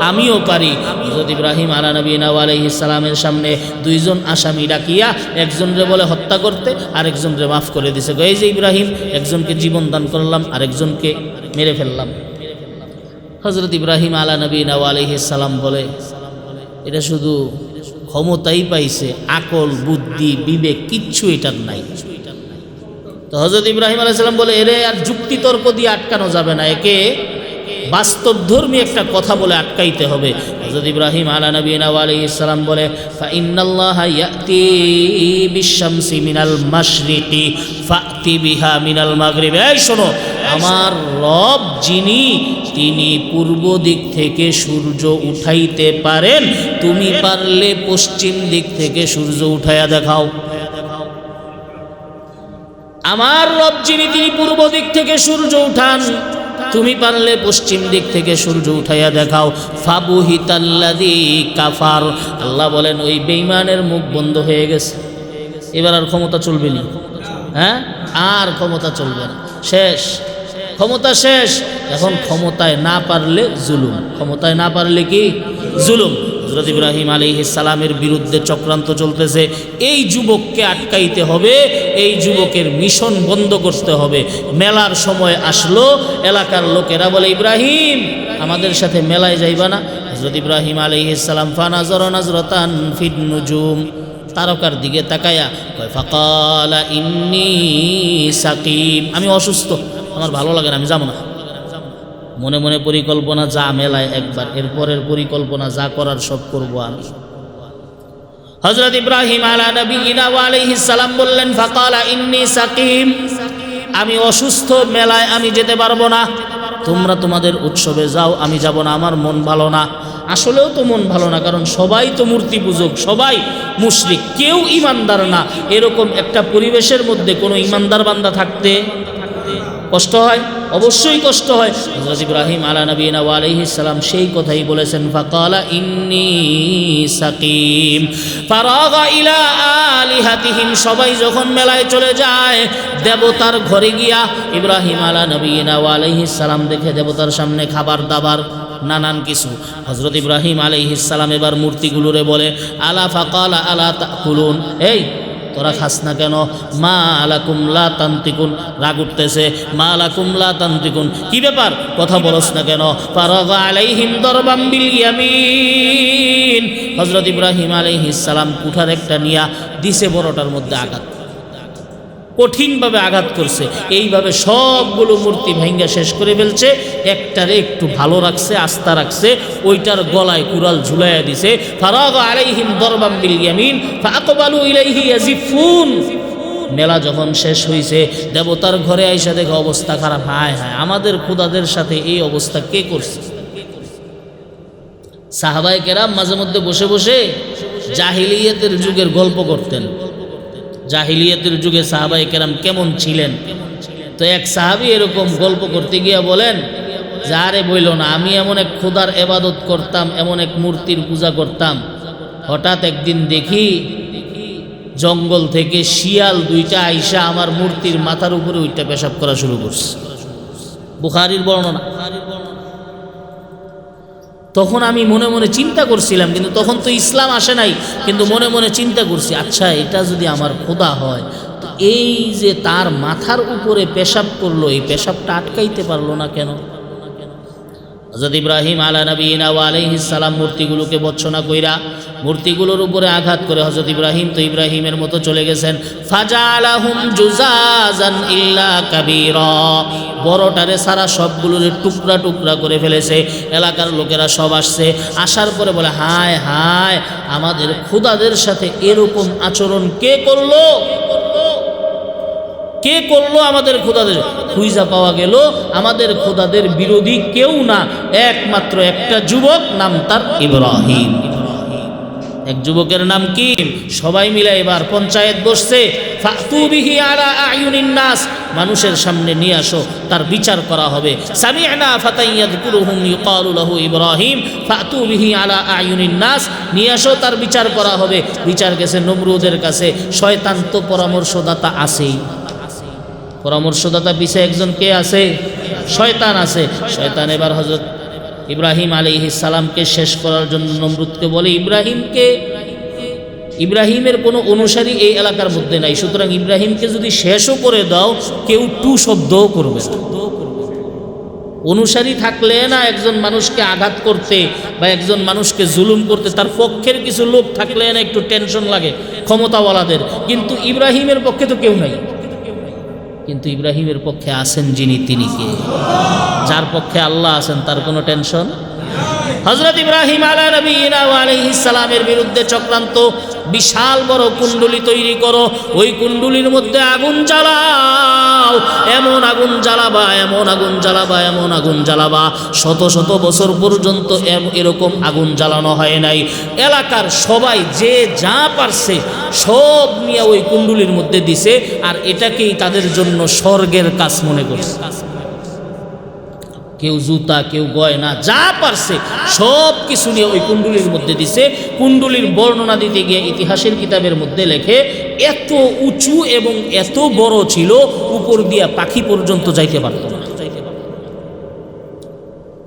আমিও পারি। হযরত ইব্রাহিম আলা নবিয়িনা ওয়া আলাইহিস সালামের সামনে দুইজন আসামি ডাকিয়া, একজনরে বলে হত্যা করতে, আরেকজনরে মাফ করে দিছে। এই যে ইব্রাহিম, একজনকে জীবন দান করলাম, আরেকজনকে মেরে ফেললাম। হযরত ইব্রাহিম আলা নবিয়িনা ওয়া আলাইহিস সালাম বলে, এটা শুধু ক্ষমতাই পাইছে, আকল বুদ্ধি বিবেক কিচ্ছু এটার নাই। তো হযরত ইব্রাহিম আলাইহিস সালাম বলে, এরে আর যুক্তি তর্ক দিয়ে আটকানো যাবে না, একে বাস্তবধর্মী একটা কথা বলে আটকাইতে হবে। হযরত ইব্রাহিম আলা নবিয়িনা ওয়া আলাইহিস সালাম বলে, ফা ইন্নাল্লাহা ইয়াতি বিশ-শামসি মিনাল মাশরিকি ফাতি বিহা মিনাল মাগরিব। এই শোনো, আমার রব যিনি, তিনি পূর্ব দিক থেকে সূর্য উঠাইতে পারেন, তুমি পারলে পশ্চিম দিক থেকে সূর্য উঠাইয়া দেখাও। আমার রব যিনি, তিনি পূর্ব দিক থেকে সূর্য উঠান, তুমি পারলে পশ্চিম দিক থেকে সূর্য উঠাইয়া দেখাও। ফাবুহিতাল্লাযী কাফার। আল্লাহ বলেন, ওই বেঈমানের মুখ বন্ধ হয়ে গেছে, এবার আর ক্ষমতা চলবে না। হ্যাঁ, আর ক্ষমতা চলবে না, শেষ, ক্ষমতা শেষ। এখন ক্ষমতায় না পারলে জুলুম, ক্ষমতায় না পারলে কি জুলুম। হযরত ইব্রাহিম আলাইহিস সালামের বিরুদ্ধে চক্রান্ত চলতেছে, এই যুবককে আটকাইতে হবে, এই যুবকের মিশন বন্ধ করতে হবে। মেলার সময় আসলো, এলাকার লোকেরা বলে, ইব্রাহিম আমাদের সাথে মেলায় যাইবা না? হযরত ইব্রাহিম আলাইহিস সালাম ফানাযারা নাজরাতান ফিন নুজুম, তারকার দিকে তাকায়া কয়, ফাকালা ইন্নী সাকিম, আমি অসুস্থ, আমার ভালো লাগে না, আমি যাবো না। মনে মনে পরিকল্পনা, যা মেলায় একবার, এরপরের পরিকল্পনা যা করার সব করব আমি। হযরত ইব্রাহিম আলা নবিয়িনা ওয়া আলাইহিস সালাম বললেন, ফাকালা ইন্নী সাকিম, আমি অসুস্থ, মেলায় আমি যেতে পারবো না, তোমরা তোমাদের উৎসবে যাও, আমি যাব না, আমার মন ভালো না। আসলেও তো মন ভালো না, কারণ সবাই তো মূর্তি পূজক, সবাই মুশরিক, কেউ ইমানদার না। এরকম একটা পরিবেশের মধ্যে কোনো ইমানদার বান্দা থাকতে কষ্ট হয়, অবশ্যই কষ্ট হয়। হযরত ইব্রাহিম আলা নবিয়িনা ওয়া আলাইহিস সালাম সেই কথাই বলেছেন, ফাকালা ইন্নী সাকিম। ফারাগা ইলা আলিহাতিহিম, সবাই যখন মেলায় চলে যায়, দেবতার ঘরে গিয়া ইব্রাহিম আলা নবিয়িনা ওয়া আলাইহিস সালাম দেখে দেবতার সামনে খাবার দাবার নানান কিছু। হযরত ইব্রাহিম আলাইহিস সালাম এবার মূর্তিগুলোরে বলে, আলা ফাকালা আলা তাকুলুন, এই তোরা খাস না কেন? মা আলাকুম লা তানতিকুন, রাগ উঠতেছে, মা আলাকুম লা তানতিকুন, কি ব্যাপার, কথা বলস না কেন? ফারাগা আলাইহিম দরবাম বিল ইয়ামিন, হযরত ইব্রাহিম আলাইহিস সালাম কুঠার একটা নিয়া দিছে বড়টার মধ্যে আঘাত। কঠিনভাবে আঘাত করছে, এইভাবে সবগুলো মূর্তি ভাঙ্গা শেষ করে ফেলছে। একটারে একটু ভালো রাখছে, আস্থা রাখছে, ওইটার গলায় কুড়াল ঝুলাইয়া দিছে। ফারাগা আলাইহিম দরবাম বিল ইয়ামিন ফাআকবালু ইলাইহি ইয়াজিফুন। মেলা যখন শেষ হয়েছে, দেবতার ঘরে আইসা দেখে অবস্থা খারাপ। হায় হায়, আমাদের খোদাদের সাথে এই অবস্থা কে করছে? সাহাবায়ে কেরাম মাঝে মধ্যে বসে বসে জাহিলিয়াতের যুগের গল্প করতেন। জাহিলিয়াতের যুগে সাহাবায়ে কেরাম কেমন ছিলেন। তো এক সাহাবী এরকম গল্প করতে গিয়া বলেন, যারে বইল না, আমি এমন এক খোদার ইবাদত করতাম, এমন এক মূর্তির পূজা করতাম, হঠাৎ একদিন দেখি জঙ্গল থেকে শিয়াল দুইটা আইসা আমার মূর্তির মাথার উপরে ওইটা পেশাব করা শুরু করছে। বুখারীর বর্ণনা। তখন আমি মনে মনে চিন্তা করছিলাম, কিন্তু তখন তো ইসলাম আসে নাই, কিন্তু মনে মনে চিন্তা করছি, আচ্ছা এটা যদি আমার খোদা হয়, তো এই যে তার মাথার উপরে পেশাব করলো, এই পেশাবটা আটকাইতে পারলো না কেন? হযরত ইব্রাহিম আলা নবিয়িনা ওয়া আলাইহিস সালাম মূর্তিগুলোকে বর্জনা কইরা মূর্তিগুলোর উপরে আঘাত করে হযরত ইব্রাহিম তো ইব্রাহিমের মতো চলে গেছেন। ফাজালাহুম জুজাজান ইল্লা কাবীরা, বড়টারে সারা সবগুলোরে টুকরা টুকরা করে ফেলেছে। এলাকার লোকেরা সব আসছে, আসার পরে বলে, হায় হায়, আমাদের খোদাদের সাথে এরকম আচরণ কে করলো? কে করলো আমাদের খোদাদের? খুঁজা পাওয়া গেল আমাদের খোদাদের বিরোধী কেউ না, একমাত্র একটা যুবক, নাম তার ইব্রাহিম। এক যুবকের নাম কি? সবাই মিলে এবার পঞ্চায়েত বসছে। ফাতু বিহি আলা আয়ুনিন নাস, মানুষের সামনে নিয়ে আসো, তার বিচার করা হবে। সামি'না ফাতান ইয়াযকুরুহুম ইউকালু লাহু ইব্রাহিম ফাতু বিহি আলা আয়ুনিন নাস, নিয়ে আসো, তার বিচার করা হবে। বিচার গেছে নমরুদের কাছে। শয়তান তো পরামর্শদাতা আছেই, পরামর্শদাতা পিছে একজন কে আছে? শয়তান আছে। শয়তান এবার হযরত ইব্রাহিম আলাইহিস সালামকে শেষ করার জন্য নমরুদকে বলে, ইব্রাহিমের কোনো অনুসারী এই এলাকার মধ্যে নাই, সুতরাং ইব্রাহিমকে যদি শেষও করে দাও, কেউ টু শব্দও করবে না। অনুসারী থাকলে না একজন মানুষকে আঘাত করতে বা একজন মানুষকে জুলুম করতে তার পক্ষের কিছু লোক থাকলে না একটু টেনশন লাগে ক্ষমতাওয়ালাদের, কিন্তু ইব্রাহিমের পক্ষে তো কেউ নাই। কিন্তু ইব্রাহিমের পক্ষে আছেন যিনি, তিনি কে? যার পক্ষে আল্লাহ আছেন তার কোনো টেনশন। হযরত ইব্রাহিম আলা নবিয়িনা ওয়া আলাইহিস সালামের বিরুদ্ধে চক্রান্ত, বিশাল বড় কুণ্ডলী তৈরি করো, ওই কুণ্ডলীর মধ্যে আগুন জ্বালাও, এমন আগুন জ্বালাবা, এমন আগুন জ্বালাবা, এমন আগুন জ্বালাবা, শত শত বছর পর্যন্ত এরকম আগুন জ্বালানো হয় নাই। এলাকার সবাই যে যা পারছে সব নিয়ে ওই কুণ্ডলীর মধ্যে দিছে, আর এটাকেই তাদের জন্য স্বর্গের কাজ মনে করছে। কেউ জুতা, কেউ গয়না, যা পারছে সব কিছু নিয়ে ওই কুণ্ডলীর মধ্যে দিছে। কুণ্ডলীর বর্ণনা দিতে গিয়ে ইতিহাসের কিতাবের মধ্যে লেখে, এত উঁচু এবং এত বড় ছিল, উপর দিয়া পাখি পর্যন্ত যাইতে পারত না।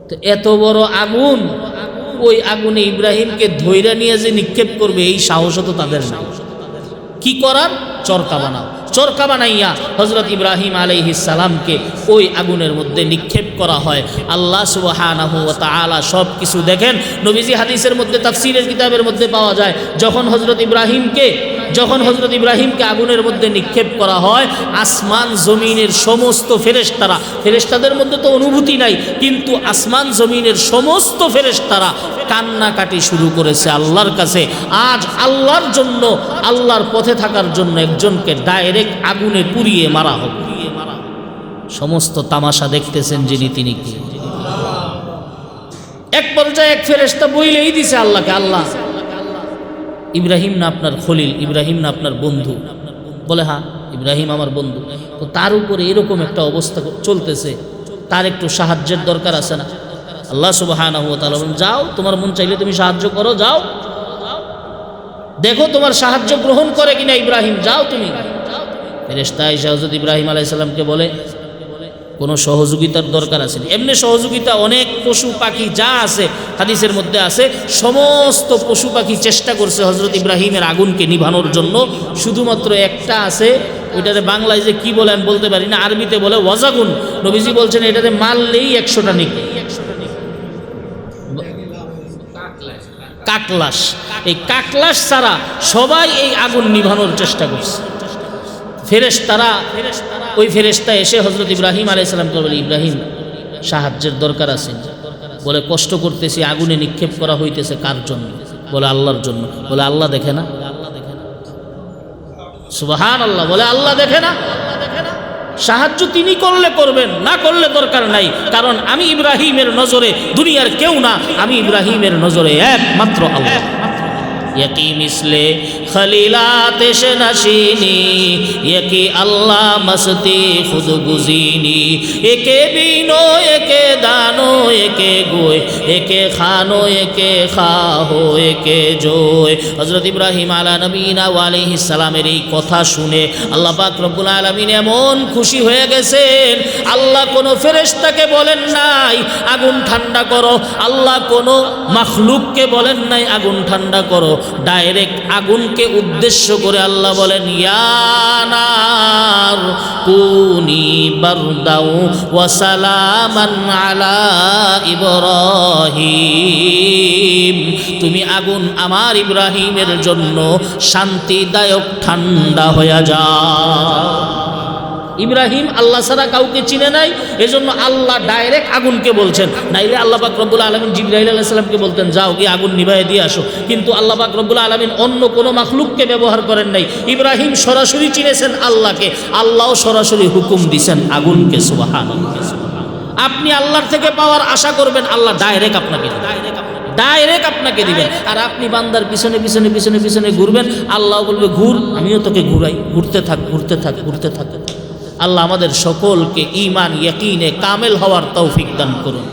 তো এত বড় আগুন, ওই আগুনে ইব্রাহিমকে ধইরা নিয়ে যে নিক্ষেপ করবে এই সাহসও তো তাদের নাই। কি করার? চরকা বানাও। চরকা বানাইয়া হযরত ইব্রাহিম আলাইহিস সালামকে ওই আগুনের মধ্যে নিক্ষেপ করা হয়। আল্লাহ সুবহানাহু ওয়া তাআলা সব কিছু দেখেন। নবীজি হাদিসের মধ্যে তাফসীরের কিতাবের মধ্যে পাওয়া যায়, যখন হযরত ইব্রাহিমকে আগুনের মধ্যে নিক্ষেপ করা হয়, আসমান জমিনের সমস্ত ফেরেশতারা, ফেরেশতাদের মধ্যে তো অনুভূতি নাই, কিন্তু আসমান জমিনের সমস্ত ফেরেশতারা কান্নাকাটি শুরু করেছে আল্লাহর কাছে। আজ আল্লাহর জন্য, আল্লাহর পথে থাকার জন্য একজনকে ডাইরেক্ট আগুনে পুড়িয়ে মারা হবে। সমস্ত তামাশা দেখতেছেন যিনি, তিনি কি? এক পর্যায়ে এক ফেরেশতা বইলেই দিছে আল্লাহকে, আল্লাহ, ইব্রাহিম না আপনার খলিল, ইব্রাহিম না আপনার বন্ধু? বলে, হ্যাঁ, ইব্রাহিম আমার বন্ধু। তো তার উপরে এরকম একটা অবস্থা চলতেছে, তার একটু সাহায্যের দরকার আছে না? আল্লাহ সুবহানাহু ওয়া তাআলা বলেন, যাও, তোমার মন চাইলে তুমি সাহায্য করো, যাও, দেখো তোমার সাহায্য গ্রহণ করে কিনা ইব্রাহিম, যাও তুমি। ফেরেশতা এসে হযরত ইব্রাহিম আলাইহিস সালামকে বলে, কোনো সহযোগিতার দরকার আছে? এমনি সহযোগিতা অনেক পশু পাখি যা আছে হাদিসের মধ্যে আছে, সমস্ত পশু পাখি চেষ্টা করছে হযরত ইব্রাহিমের আগুনকে নিভানোর জন্য। শুধুমাত্র একটা আছে, ওইটাতে বাংলায় যে কি বলে আমি বলতে পারি না, আরবিতে বলে ওয়াজাগুন। নবীজি বলছেন এটাতে মারলেই 100টা নিকে। কাকলাস, এই কাকলাস ছাড়া সবাই এই আগুন নিভানোর চেষ্টা করছে। ফেরেশতারা ওই ফেরেশতা এসে হযরত ইব্রাহিম আলাইহিস সালামকে বলে, ইব্রাহিম সাহায্যের দরকার আছে। বলে কষ্ট করতেছি, আগুনে নিক্ষেপ করা হইতেছে, কার জন্য? বলে আল্লাহর জন্য। বলে আল্লাহ দেখে না? সুবহানাল্লাহ। বলে আল্লাহ দেখে না? সাহায্য তিনি করলে করবেন, না করলে দরকার নাই, কারণ আমি ইব্রাহিমের নজরে দুনিয়ার কেউ না, আমি ইব্রাহিমের নজরে একমাত্র আল্লাহ। यकी मिसले खलीलात नशीनी यकी अल्लाह मस्ती खुद गुजीनी एके बीनो एके दानो एके गोय एके खानो एके खाहो एके जोय। हजरत इब्राहिम आला नबीना वालैहिस सालामेर এই কথা শুনে আল্লাহ পাক রব্বুল আলামিন এমন খুশি হয়ে গেছেন। আল্লাহ কোনো ফেরেশতাকে বলেন নাই আগুন ঠান্ডা করো, আল্লাহ কোনো মাখলুককে বলেন নাই আগুন ঠান্ডা করো, ডাইরেক্ট আগুনকে উদ্দেশ্য করে আল্লাহ বলেন, ইয়া নার কুনি বারদাও ওয়া সালামান আলা ইব্রাহিম, তুমি আগুন আমার ইব্রাহিমের জন্য শান্তিদায়ক ঠান্ডা হয়ে যাও। ইব্রাহিম আল্লাহ ছাড়া কাউকে চিনে নাই, এজন্য আল্লাহ ডাইরেক্ট আগুনকে বলছেন। নাইলে আল্লাহ পাক রব্বুল আলামিন জিবরাইল আলাইহিস সালামকে বলতেন, যাও গিয়ে আগুন নিভাইয়ে দিয়ে আসো। কিন্তু আল্লাহ পাক রব্বুল আলামিন অন্য কোনো মাখলুককে ব্যবহার করেন নাই। ইব্রাহিম সরাসরি চিনেছেন আল্লাহকে, আল্লাহও সরাসরি হুকুম দিছেন আগুনকে। সুবহানাল্লাহ। আপনি আল্লাহর থেকে পাওয়ার আশা করবেন, আল্লাহ ডাইরেক্ট আপনাকে দিবেন। আর আপনি বান্দার পিছনে পিছনে পিছনে পিছনে ঘুরবেন, আল্লাহ বলবে ঘুর, আমিও তোকে ঘুরাই, ঘুরতে থাক ঘুরতে থাক ঘুরতে থাক। আল্লাহ আমাদের সকলকে ঈমান ইয়াকিনে কামেল হওয়ার তৌফিক দান করুন।